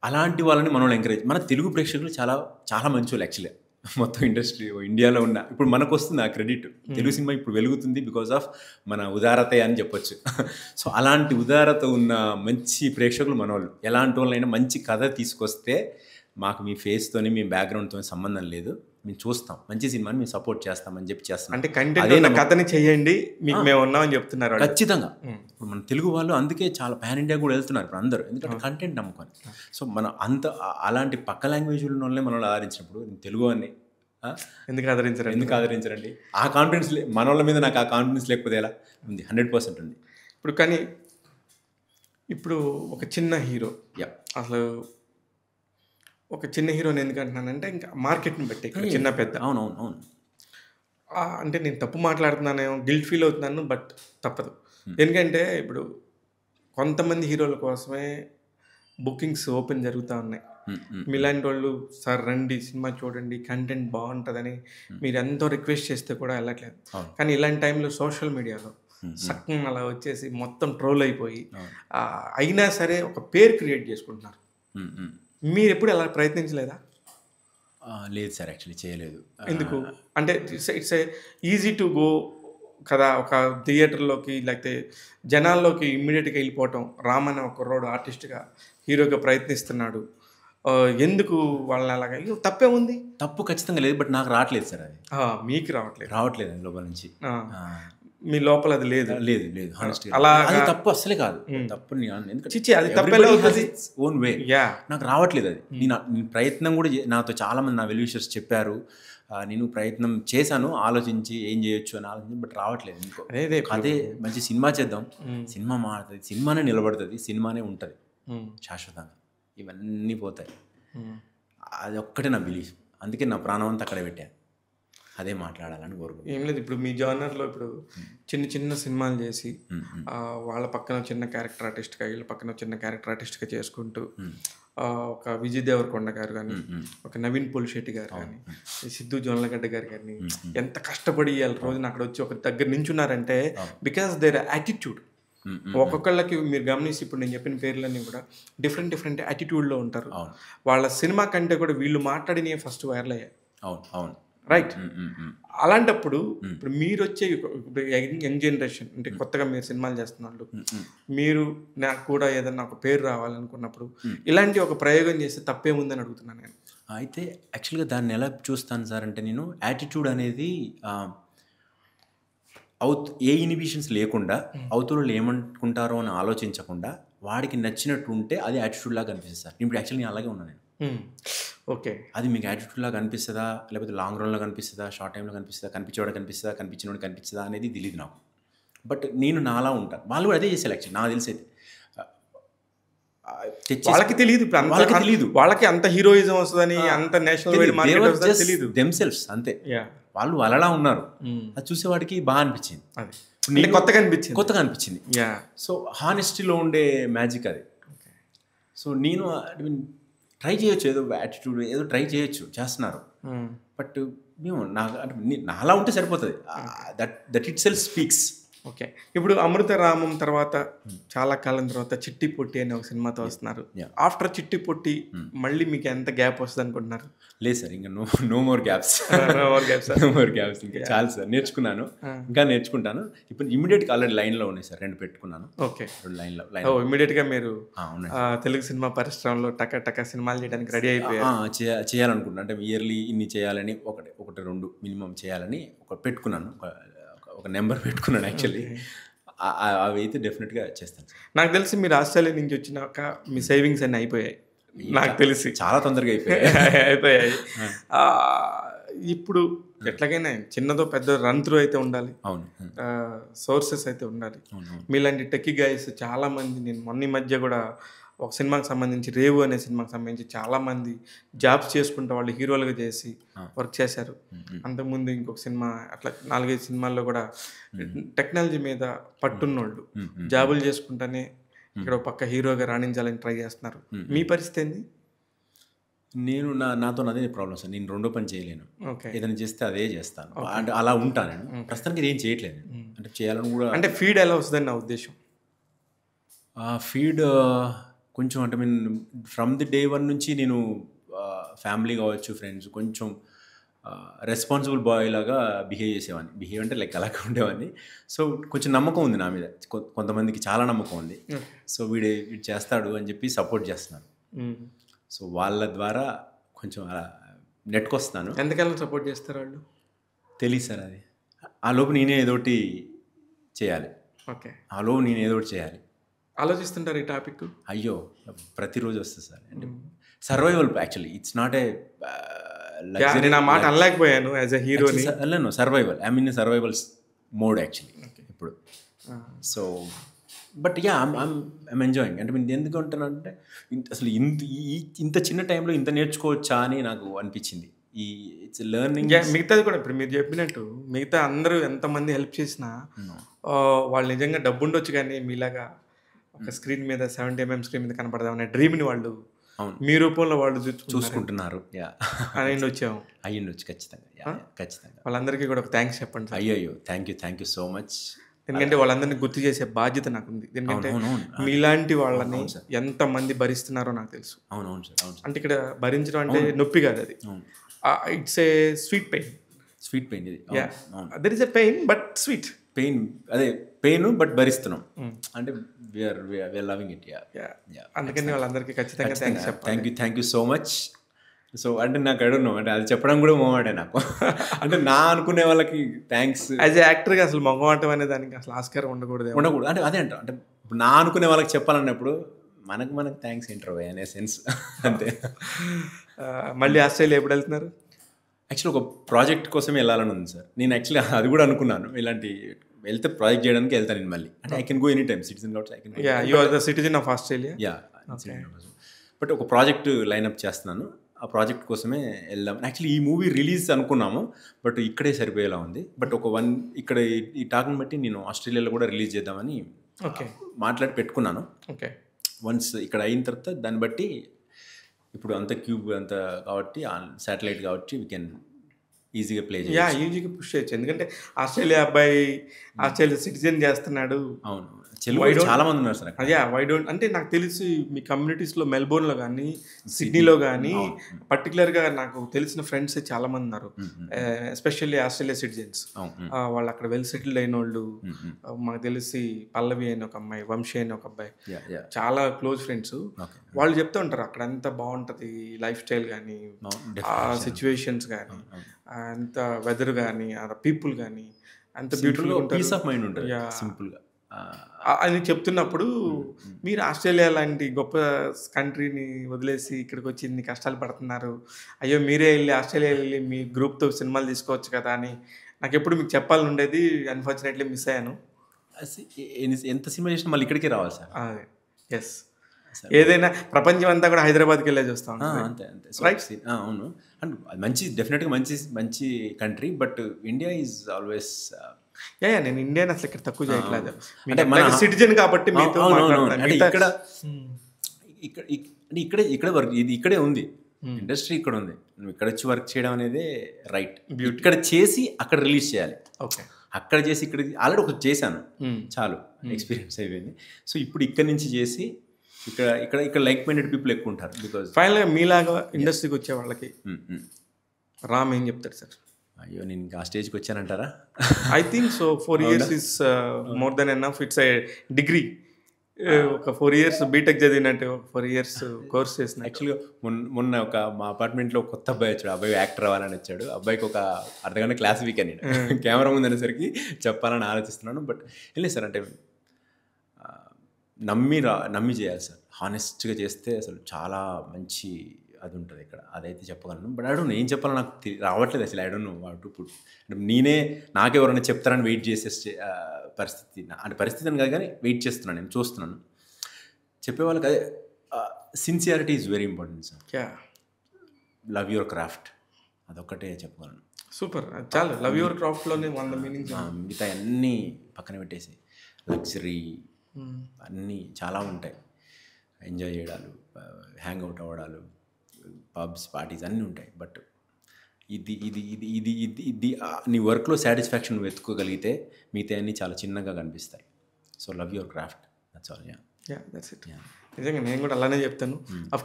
అలాంటి వాళ్ళని మనం ఎంకరేజ్, మన తెలుగు ప్రేక్షకులు చాలా చాలా మంచి వాళ్ళు యాక్చువల్లీ. మొత్తం ఇండస్ట్రీ ఇండియాలో ఉన్న ఇప్పుడు మనకు వస్తుంది ఆ క్రెడిట్. తెలుగు సినిమా ఇప్పుడు వెలుగుతుంది బికాస్ ఆఫ్ మన ఉదారత అని చెప్పొచ్చు. సో అలాంటి ఉదారత ఉన్న మంచి ప్రేక్షకులు మనోళ్ళు. ఎలాంటి వాళ్ళైనా మంచి కథ తీసుకొస్తే మాకు మీ ఫేస్తోని మీ బ్యాక్గ్రౌండ్తో సంబంధం లేదు, మేము చూస్తాం, మంచి సినిమాని మేము సపోర్ట్ చేస్తామని చెప్పి చేస్తాం. అంటే కంటెంట్ కథని చేయండి, మీకు మేము ఉన్నామని చెప్తున్నారు. ఖచ్చితంగా. ఇప్పుడు మన తెలుగు వాళ్ళు అందుకే చాలా పాన్ ఇండియా కూడా వెళ్తున్నారు ఇప్పుడు అందరూ, ఎందుకంటే కంటెంట్ నమ్ముకొని. సో మనం అలాంటి పక్క లాంగ్వేజ్ ఉన్న వాళ్ళనే మనల్ని ఆదరించినప్పుడు తెలుగు అని ఎందుకు ఆదరించరండి? ఆ కాన్ఫిడెన్స్ మన వాళ్ళ మీద నాకు ఆ కాన్ఫిడెన్స్ లేకపోతే ఎలా ఉంది? 100% ఉంది. ఇప్పుడు కానీ ఇప్పుడు ఒక చిన్న హీరో, అసలు ఒక చిన్న హీరోని ఎందుకంటున్నానంటే ఇంకా మార్కెట్ని బట్టి చిన్న పెద్ద. అవునవును. అంటే నేను తప్పు మాట్లాడుతున్నానేమో, గిల్ట్ ఫీల్ అవుతున్నాను, బట్ తప్పదు. ఎందుకంటే ఇప్పుడు కొంతమంది హీరోల కోసమే బుకింగ్స్ ఓపెన్ జరుగుతూ ఉన్నాయి. మీలాంటి వాళ్ళు సార్ రండి సినిమా చూడండి కంటెంట్ బాగుంటుందని మీరు ఎంతో రిక్వెస్ట్ చేస్తే కూడా వెళ్ళట్లేదు. కానీ ఇలాంటి టైంలో సోషల్ మీడియాలో సక్కం అలా వచ్చేసి మొత్తం ట్రోల్ అయిపోయి అయినా సరే ఒక పేరు క్రియేట్ చేసుకుంటున్నారు. మీరు ఎప్పుడు అలా ప్రయత్నించలేదా? లేదు సార్, యాక్చువల్లీ చేయలేదు. ఎందుకు అంటే ఇట్స్ ఈజీ టు గో కదా, ఒక థియేటర్లోకి లేకపోతే జనాల్లోకి ఇమ్మీడియట్గా వెళ్ళిపోవటం. రామ్ అనే ఒక రోడ్ ఆర్టిస్ట్గా హీరోగా ప్రయత్నిస్తున్నాడు, ఎందుకు వాళ్ళని అలాగా? తప్పే ఉంది? తప్పు ఖచ్చితంగా లేదు, బట్ నాకు రావట్లేదు సార్. అది మీకు రావట్లేదు లోపల నుంచి. మీ లోపల అది లేదు. అలా తప్పు అసలే కాదు. తప్పు ఓన్ వే నాకు రావట్లేదు. అది నేను ప్రయత్నం కూడా నాతో చాలా మంది నా వెల్విషర్స్ చెప్పారు, నేను ప్రయత్నం చేశాను ఆలోచించి ఏం చేయొచ్చు అని ఆలోచించి, బట్ రావట్లేదు. ఇంకో అదే మంచి సినిమా చేద్దాం, సినిమా మారుతుంది, సినిమానే నిలబడుతుంది, సినిమానే ఉంటుంది శాశ్వతంగా, ఇవన్నీ పోతాయి. అది ఒక్కటే నా బిలీఫ్. అందుకే నా ప్రాణం అంతా అక్కడే పెట్టాను, అదే మాట్లాడాలని కోరుకుంటున్నాను. ఏం లేదు, ఇప్పుడు మీ జానర్లో ఇప్పుడు చిన్న చిన్న సినిమాలు చేసి వాళ్ళ పక్కన చిన్న క్యారెక్టర్ ఆర్టిస్ట్గా, వీళ్ళ పక్కన చిన్న క్యారెక్టర్ ఆర్టిస్ట్గా చేసుకుంటూ ఒక విజయ్ దేవరకొండ గారు కానీ, ఒక నవీన్ పోలిశెట్టి గారు కానీ, సిద్ధు జొన్నలగడ్డ గారు కానీ ఎంత కష్టపడి వాళ్ళ రోజున అక్కడ వచ్చి ఒక దగ్గర నించున్నారంటే బికాస్ దేర్ యాటిట్యూడ్. ఒక్కొక్కళ్ళకి మీరు గమనించి ఇప్పుడు నేను చెప్పిన పేర్లన్నీ కూడా డిఫరెంట్ డిఫరెంట్ యాటిట్యూడ్లో ఉంటారు. వాళ్ళ సినిమా కంటే కూడా వీళ్ళు మాట్లాడినవి ఫస్ట్ వైరల్ అయ్యాయి. అవును రైట్. అలాంటప్పుడు ఇప్పుడు మీరు వచ్చే యంగ్ జనరేషన్ అంటే కొత్తగా మీరు సినిమాలు చేస్తున్నారు, మీరు నాకు కూడా ఏదన్నా ఒక పేరు రావాలనుకున్నప్పుడు ఇలాంటి ఒక ప్రయోగం చేస్తే తప్పేముందని అడుగుతున్నాను నేను. అయితే యాక్చువల్గా దాన్ని ఎలా చూస్తాను సార్ అంటే, నేను యాటిట్యూడ్ అనేది ఏ ఇన్హిబిషన్స్ లేకుండా అవతల ఏమనుకుంటారో అని ఆలోచించకుండా వాడికి నచ్చినట్టు ఉంటే అది యాటిట్యూడ్ లాగా కనిపిస్తుంది సార్. ఇప్పుడు యాక్చువల్లీ నేను అలాగే ఉన్నాను నేను. ఓకే, అది మీకు యాటిట్యూడ్ లాగా కనిపిస్తుందా, లేకపోతే లాంగ్ రన్లో కనిపిస్తుందా, షార్ట్ టైంలో కనిపిస్తుందా, కనిపించేవాడు కనిపిస్తుందా, కనిపించినవాడు కనిపిస్తుందా అనేది తెలియదు నాకు. బట్ నేను నాలా ఉంటాను. వాళ్ళు కూడా అదే చేసేది యాక్చువల్లీ, నాకు తెలిసేది. వాళ్ళకి తెలియదు, వాళ్ళకి తెలియదు, వాళ్ళకి అంత హీరోయిజం వస్తుందని, అంత నేషనల్ తెలియదు, దెమ్సెల్వ్స్ అంతే. వాళ్ళు అలలా ఉన్నారు, అది చూసేవాడికి బాగా అనిపించింది, కొత్తగా అనిపించింది. సో హానెస్టీలో ఉండే మ్యాజిక్ అది. సో నేను ట్రై చేయొచ్చు, ఏదో యాటిట్యూడ్ ఏదో ట్రై చేయొచ్చు, చేస్తున్నారు. బట్ మేము నాలా ఉంటే సరిపోతుంది, that it self speaks. Okay, ఇప్పుడు అమృత రామం తర్వాత చాలా కాలం తర్వాత చిట్టి పొట్టి అనే ఒక సినిమాతో వస్తున్నారు. ఆఫ్టర్ చిట్టి పొట్టి మళ్ళీ మీకు ఎంత గ్యాప్ వస్తుంది అనుకుంటున్నారు? లేదు సార్, ఇంకా నో మోర్ గ్యాప్స్. ఇంకా చాలు సార్, నేర్చుకున్నాను, ఇంకా నేర్చుకుంటాను. ఇప్పుడు ఇమీడియట్గా ఆల్రెడీ లైన్లో ఉన్నాయి సార్, 2 పెట్టుకున్నాను. ఓకే, 2 లైన్లో ఇమీడియట్గా మీరు తెలుగు సినిమా పరిశ్రమలో టక సినిమాలు చేయడానికి రెడీ అయిపోయారు. చేయాలనుకుంటున్నాను, అంటే ఇయర్లీ ఇన్ని చేయాలని, ఒకటి 2 మినిమం చేయాలని పెట్టుకున్నాను, ఒక నెంబర్ పెట్టుకున్నాను యాక్చువల్లీ. అవి అయితే డెఫినెట్గా చేస్తాను. నాకు తెలిసి మీరు ఆస్ట్రేలియా నుంచి వచ్చినాక మీ సేవింగ్స్ అన్నీ అయిపోయాయి, నాకు తెలిసి చాలా తొందరగా అయిపోయాయి. ఇప్పుడు ఎట్లాగైనా చిన్నదో పెద్ద రన్ త్రూ అయితే ఉండాలి. అవును, సోర్సెస్ అయితే ఉండాలి. మీలాంటి టెక్కీ గైస్ చాలా మంది, నేను మొన్న మధ్య కూడా ఒక సినిమాకి సంబంధించి రేవు అనే సినిమాకి సంబంధించి చాలామంది జాబ్స్ చేసుకుంటూ వాళ్ళు హీరోలుగా చేసి వర్క్ చేశారు. అంతకుముందు ఇంకొక సినిమా అట్లా 4-5 సినిమాల్లో కూడా టెక్నాలజీ మీద పట్టున్నోళ్ళు జాబులు చేసుకుంటానే ఇక్కడ ఒక పక్క హీరోగా రాణించాలని ట్రై చేస్తున్నారు. మీ పరిస్థితి ఏంది? నేను నాతో అదే ప్రాబ్లమ్ సార్, నేను 2 పని చేయలేను. ఏదైనా చేస్తే అదే చేస్తాను, అంటే అలా ఉంటాను నేను. ప్రస్తుతానికి ఏం చేయట్లేదు, అంటే చేయాలని కూడా. అంటే ఫీడ్ ఎలా వస్తుందని నా ఉద్దేశం. ఫీడ్ కొంచెం, అంటే మీన్ ఫ్రమ్ ది డే 1 నుంచి నేను ఫ్యామిలీ కావచ్చు, ఫ్రెండ్స్ కొంచెం రెస్పాన్సిబుల్ బాయ్ లాగా బిహేవ్ చేసేవాడిని. బిహేవ్ అంటే లైక్ అలాగే ఉండేవాడిని. సో కొంచెం నమ్మకం ఉంది నా మీద. కొంతమందికి చాలా నమ్మకం ఉంది. సో వీడు చేస్తాడు అని చెప్పి సపోర్ట్ చేస్తున్నారు. సో వాళ్ళ ద్వారా కొంచెం అలా నెట్టుకొస్తున్నాను. ఎంతకాలం సపోర్ట్ చేస్తారు వాళ్ళు? తెలియదు సార్ అది. ఆ లోపు నేనే ఏదోటి చేయాలి. ఓకే. ఆ లోపు నేను ఏదోటి చేయాలి. ఆలోచిస్తుంటారు ఈ టాపిక్? అయ్యో ప్రతిరోజు వస్తుంది సార్. అంటే survival actually it's not a నేను ఆ మాట అనలేకపోయాను యాజ్ ఎ హీరోని. Survival I mean survival mode actually ఇప్పుడు. So but yeah I'm enjoying. అంటే నేను ఎందుకు అంటానంటే అసలు ఇంత చిన్న టైంలో ఇంత నేర్చుకోవచ్చా అని నాకు అనిపించింది. ఈ ఇట్స్ లెర్నింగ్. మిగతాది కూడా ఇప్పుడు మీరు చెప్పినట్టు మిగతా అందరూ ఎంతమంది హెల్ప్ చేసినా వాళ్ళు నిజంగా డబ్బు ఉండొచ్చు, కానీ మీలాగా ఒక స్క్రీన్ మీద 70mm స్క్రీన్ మీద కనపడదామనే డ్రీమ్ని వాళ్ళు మీ రూపంలో వాళ్ళు చూసుకుంటున్నారు. వచ్చాము అయ్యిండొచ్చు ఖచ్చితంగా. ఖచ్చితంగా వాళ్ళందరికీ కూడా ఒక థ్యాంక్స్ చెప్పండి. అయ్యో థ్యాంక్ యూ సో మచ్. ఎందుకంటే వాళ్ళందరినీ గుర్తు చేసే బాధ్యత నాకుంది. ఎందుకంటే మీలాంటి వాళ్ళని ఎంతమంది భరిస్తున్నారో నాకు తెలుసు. అవునవును సార్. అంటే ఇక్కడ భరించడం అంటే నొప్పి కాదు, అది ఇట్స్ ఏ స్వీట్ పెయిన్. ఇది there is a pain but sweet pain. అదే పెయిన్ బట్ భరిస్తున్నాం. అంటే వీఆర్ లవింగ్ ఇట్. అందుకని వాళ్ళందరికీ ఖచ్చితంగా thank you so much. So అంటే నాకు అడుగున్నాం అంటే అది చెప్పడం కూడా మొహమాటే నాకు. అంటే నా అనుకునే వాళ్ళకి థ్యాంక్స్. యాజ్ ఏ యాక్టర్గా అసలు మొహమాటం అనే దానికి అసలు ఆస్కారం ఉండకూడదు. అంటే అదే అంటే నా అనుకునే వాళ్ళకి చెప్పాలన్నప్పుడు మనకు థ్యాంక్స్ ఏంటో అనే సెన్స్ అంతే. మళ్ళీ ఆస్ట్రేలియా ఎప్పుడు వెళ్తున్నారు? యాక్చువల్లీ ఒక ప్రాజెక్ట్ కోసమే వెళ్ళాలని ఉంది సార్. నేను యాక్చువల్లీ అది కూడా అనుకున్నాను, ఇలాంటి వెళ్తే ప్రాజెక్ట్ చేయడానికి వెళ్తాను నేను మళ్ళీ. అంటే I can go any time, citizen కాబట్టి I can go. You are the citizen of Australia. Yeah. But ఒక ప్రాజెక్ట్ లైన్అప్ చేస్తున్నాను. ఆ ప్రాజెక్ట్ కోసమే వెళ్దాం. యాక్చువల్లీ ఈ మూవీ రిలీజ్ అనుకున్నాము, బట్ ఇక్కడే సరిపోయేలా ఉంది. బట్ ఇక్కడ ఈ టాక్ని బట్టి నేను ఆస్ట్రేలియాలో కూడా రిలీజ్ చేద్దామని మాట్లాడి పెట్టుకున్నాను. ఓకే. వన్స్ ఇక్కడ అయిన తర్వాత దాన్ని బట్టి ఇప్పుడు అంత క్యూబ్ అంత కాబట్టి శాటిలైట్ కాబట్టి వీ కెన్ ఈజీగా ప్లే చేయాలి. ఈజీగా పుష్ చేయొచ్చు. ఎందుకంటే ఆస్ట్రేలియా అబ్బాయి ఆస్ట్రేలియా సిటిజన్ చేస్తున్నాడు. అవును, చాలా మంది ఉన్నారు సార్. అదే వై డోంట్ అంటే నాకు తెలిసి మీ కమ్యూనిటీస్లో మెల్బోర్న్లో కానీ సిడ్నీలో కానీ పర్టికులర్గా నాకు తెలిసిన ఫ్రెండ్స్ చాలా మంది ఉన్నారు, ఎస్పెషల్లీ ఆస్ట్రేలియా సిటిజన్స్. వాళ్ళు అక్కడ వెల్ సెటిల్డ్ అయిన వాళ్ళు. మాకు తెలిసి పల్లవి అయిన ఒక అమ్మాయి, వంశీ అయిన ఒక అబ్బాయి, చాలా క్లోజ్ ఫ్రెండ్స్. వాళ్ళు చెప్తూ ఉంటారు అక్కడ ఎంత బాగుంటుంది లైఫ్ స్టైల్ కానీ, ఆ సిచ్యువేషన్స్ కానీ, అంత వెదర్ కానీ, ఆ పీపుల్ కానీ అంత బ్యూటిఫుల్గా ఉంటుంది, పీస్ ఆఫ్ మైండ్ ఉంటుంది సింపుల్గా అని చెప్తున్నప్పుడు మీరు ఆస్ట్రేలియా లాంటి గొప్ప కంట్రీని వదిలేసి ఇక్కడికి వచ్చి ఇన్ని కష్టాలు పడుతున్నారు, అయ్యో మీరే వెళ్ళి ఆస్ట్రేలియా వెళ్ళి మీ గ్రూప్తో సినిమాలు తీసుకోవచ్చు కదా అని నాకు ఎప్పుడు మీకు చెప్పాలని ఉండేది. అన్ఫార్చునేట్లీ మిస్ అయ్యాను. ఎంత సినిమా చేసినా మళ్ళీ ఇక్కడికే రావాలి సార్. అదే ఎస్, ఏదైనా ప్రపంచం అంతా కూడా హైదరాబాద్కి వెళ్ళే చూస్తాం. అంతే రైట్. అవును, అండ్ మంచి డెఫినెట్గా మంచి country, but India is always. నేను ఇండియన్ అసలు ఇక్కడ తక్కువ చేయట్లేదు, అంటే మన సిటిజన్ కాబట్టి మీతో ఇక్కడ వర్క్ ఇది ఇక్కడే ఉంది, ఇండస్ట్రీ ఇక్కడ ఉంది. నువ్వు ఇక్కడ వచ్చి వర్క్ చేయడం అనేది రైట్. ఇక్కడ చేసి అక్కడ రిలీజ్ చేయాలి. ఓకే, అక్కడ చేసి ఇక్కడ ఆల్రెడీ ఒకటి చేశాను, చాలు ఎక్స్పీరియన్స్ అయిపోయింది. సో ఇప్పుడు ఇక్కడ నుంచి చేసి ఇక్కడ లైక్ మైండెడ్ పీపుల్ ఎక్కువ ఉంటారు. బికాజ్ ఫైనల్గా మీలాగా ఇండస్ట్రీకి వచ్చే వాళ్ళకి రామ్ ఏం చెప్తారు సార్? అయ్యో నేను ఇంకా ఆ స్టేజ్కి వచ్చానంటారా? I think so. 4 years is more than enough. It's a degree. ఒక 4 years బీటెక్ చదివినట్టు 4 years కోర్స్ చేసిన. యాక్చువల్గా మొన్న ఒక మా అపార్ట్మెంట్లో కొత్త అబ్బాయి వచ్చాడు. అబ్బాయి యాక్టర్ అవ్వాలని వచ్చాడు. అబ్బాయికి ఒక అర్ధగంట క్లాస్ వీక్ అని కెమెరా ముందు అనేసరికి చెప్పాలని ఆలోచిస్తున్నాను. బట్ వెళ్ళలేదు సార్, అంటే నమ్మి చేయాలి సార్. హానెస్ట్గా చేస్తే అసలు చాలా మంచి అది ఉంటుంది ఇక్కడ, అదైతే చెప్పగలను. బట్ ఐ డోంట్ నో ఏం చెప్పాలో నాకు రావట్లేదు అసలు. I don't know what to put. అంటే నాకెవరైనా చెప్తారని వెయిట్ చేసే పరిస్థితి, అంటే పరిస్థితి అని కాదు కానీ వెయిట్ చేస్తున్నాను, నేను చూస్తున్నాను. చెప్పేవాళ్ళకి అదే sincerity is very important sir. Love your craft, అదొక్కటే చెప్పగలను. సూపర్, చాలు. లవ్ యువర్ క్రాఫ్ట్లోనే 100 మీనింగ్స్. మిగతా అన్నీ పక్కన పెట్టేసి లగ్జరీ అన్నీ చాలా ఉంటాయి. ఎంజాయ్ చేయడాలు, హ్యాంగ్ అవుట్ అవ్వడాలు, పబ్స్, పార్టీస్ అన్నీ ఉంటాయి. బట్ ఇది నీ వర్క్లో సాటిస్ఫాక్షన్ వెతుక్కోగలిగితే మిగతా అన్నీ చాలా చిన్నగా కనిపిస్తాయి. So love your craft, that's all. Yeah, that's it. నిజంగా నేను కూడా అలానే చెప్తాను.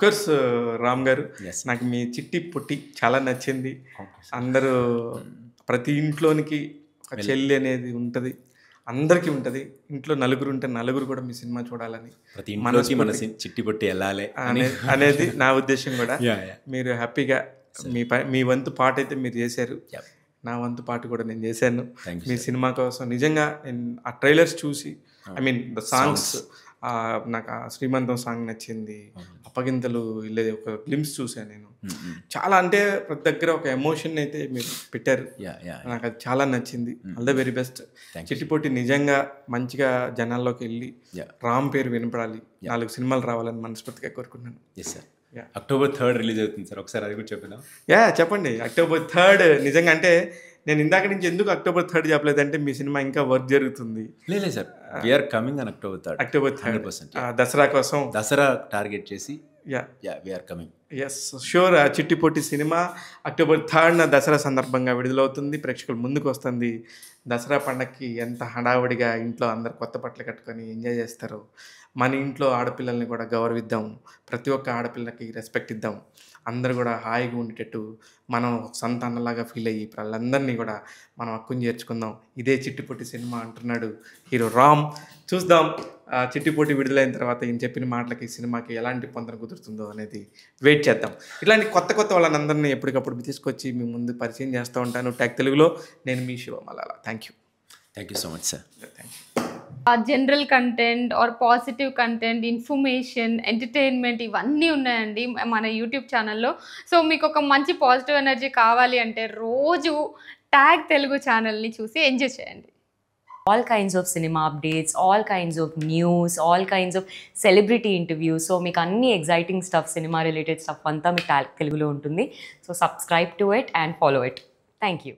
కోర్స్ రామ్ గారు, Yes. నాకు మీ చిట్టి పొట్టి చాలా నచ్చింది. Okay, అందరూ ప్రతి ఇంట్లోనికి ఒక చెల్లి అనేది ఉంటుంది, అందరికీ ఉంటుంది. ఇంట్లో నలుగురు ఉంటే నలుగురు కూడా మీ సినిమా చూడాలని ప్రతి ఇంట్లోకి మన చిట్టి పొట్టి వెళ్ళాలి అని అనేది నా ఉద్దేశం కూడా. Yeah, yeah. మీరు హ్యాపీగా మీ వంతు పాట అయితే మీరు చేశారు. Yep. నా వంతు పాట కూడా నేను చేశాను Thank you, మీ సినిమా కోసం. నిజంగా నేను ఆ ట్రైలర్స్ చూసి, ఐ మీన్ ద సాంగ్స్, నాకు ఆ శ్రీమంతం సాంగ్ నచ్చింది. అప్పగింతలు వెళ్ళేది ఒక గ్లిమ్స్ చూసాను నేను. చాలా అంటే ప్రతి దగ్గర ఒక ఎమోషన్ అయితే మీరు పెట్టారు. Yeah, yeah. నాకు అది చాలా నచ్చింది. All the very best. Thank you. చిట్టిపోటి నిజంగా మంచిగా జనాల్లోకి వెళ్ళి Yeah. రామ్ పేరు వినపడాలి, 4 సినిమాలు రావాలని మనస్ఫూర్తిగా కోరుకుంటున్నాను. Yes, sir. Yeah. October 3rd release అవుతుంది సార్, ఒకసారి అది కూడా చెప్పినా. చెప్పండి. October 3rd. నిజంగా అంటే నేను ఇందాక నుంచి ఎందుకు October 3rd చెప్పలేదంటే మీ సినిమా ఇంకా వర్క్ జరుగుతుంది. లేదు sir, we're coming on October 3rd. October 3rd 100%. Dasara కోసం. దసరా టార్గెట్ చేసి yeah we're coming. Yes sure. Chittipotti cinema October 3rd Dasara సందర్భంగా విడుదలవుతుంది, ప్రేక్షకుల ముందుకు వస్తుంది. దసరా పండగకి ఎంత హడావుడిగా ఇంట్లో అందరు కొత్త బట్టలు కట్టుకొని ఎంజాయ్ చేస్తారు. మన ఇంట్లో ఆడపిల్లల్ని కూడా గౌరవిద్దాం, ప్రతి ఒక్క ఆడపిల్లకి రెస్పెక్ట్ ఇద్దాం, అందరూ కూడా హాయిగా ఉండేటట్టు మనం సొంత అన్నలాగా ఫీల్ అయ్యి వాళ్ళందరినీ కూడా మనం హక్కుని చేర్చుకుందాం. ఇదే చిట్టిపోటి సినిమా అంటున్నాడు హీరో రామ్. చూద్దాం చిట్టిపోటి విడుదలైన తర్వాత ఈయన చెప్పిన మాటలకి సినిమాకి ఎలాంటి పొందన కుదురుతుందో అనేది వెయిట్ చేద్దాం. ఇట్లాంటి కొత్త వాళ్ళందరినీ ఎప్పటికప్పుడు తీసుకొచ్చి మీ ముందు పరిచయం చేస్తూ ఉంటాను ట్యాగ్ తెలుగులో. నేను మీ శివమలాల. Thank you so much sir. Thank you. General content or positive content, information, entertainment ఇవన్నీ ఉన్నాయండి మన యూట్యూబ్ ఛానల్లో. సో మీకు ఒక మంచి పాజిటివ్ ఎనర్జీ కావాలి అంటే రోజు ట్యాగ్ తెలుగు ఛానల్ని చూసి ఎంజాయ్ చేయండి. All kinds of cinema updates, all kinds of news, all kinds of celebrity interviews. So మీకు అన్ని exciting stuff, cinema related stuff అంతా మీ ట్యాగ్ తెలుగులో ఉంటుంది. So subscribe to it and follow it. Thank you.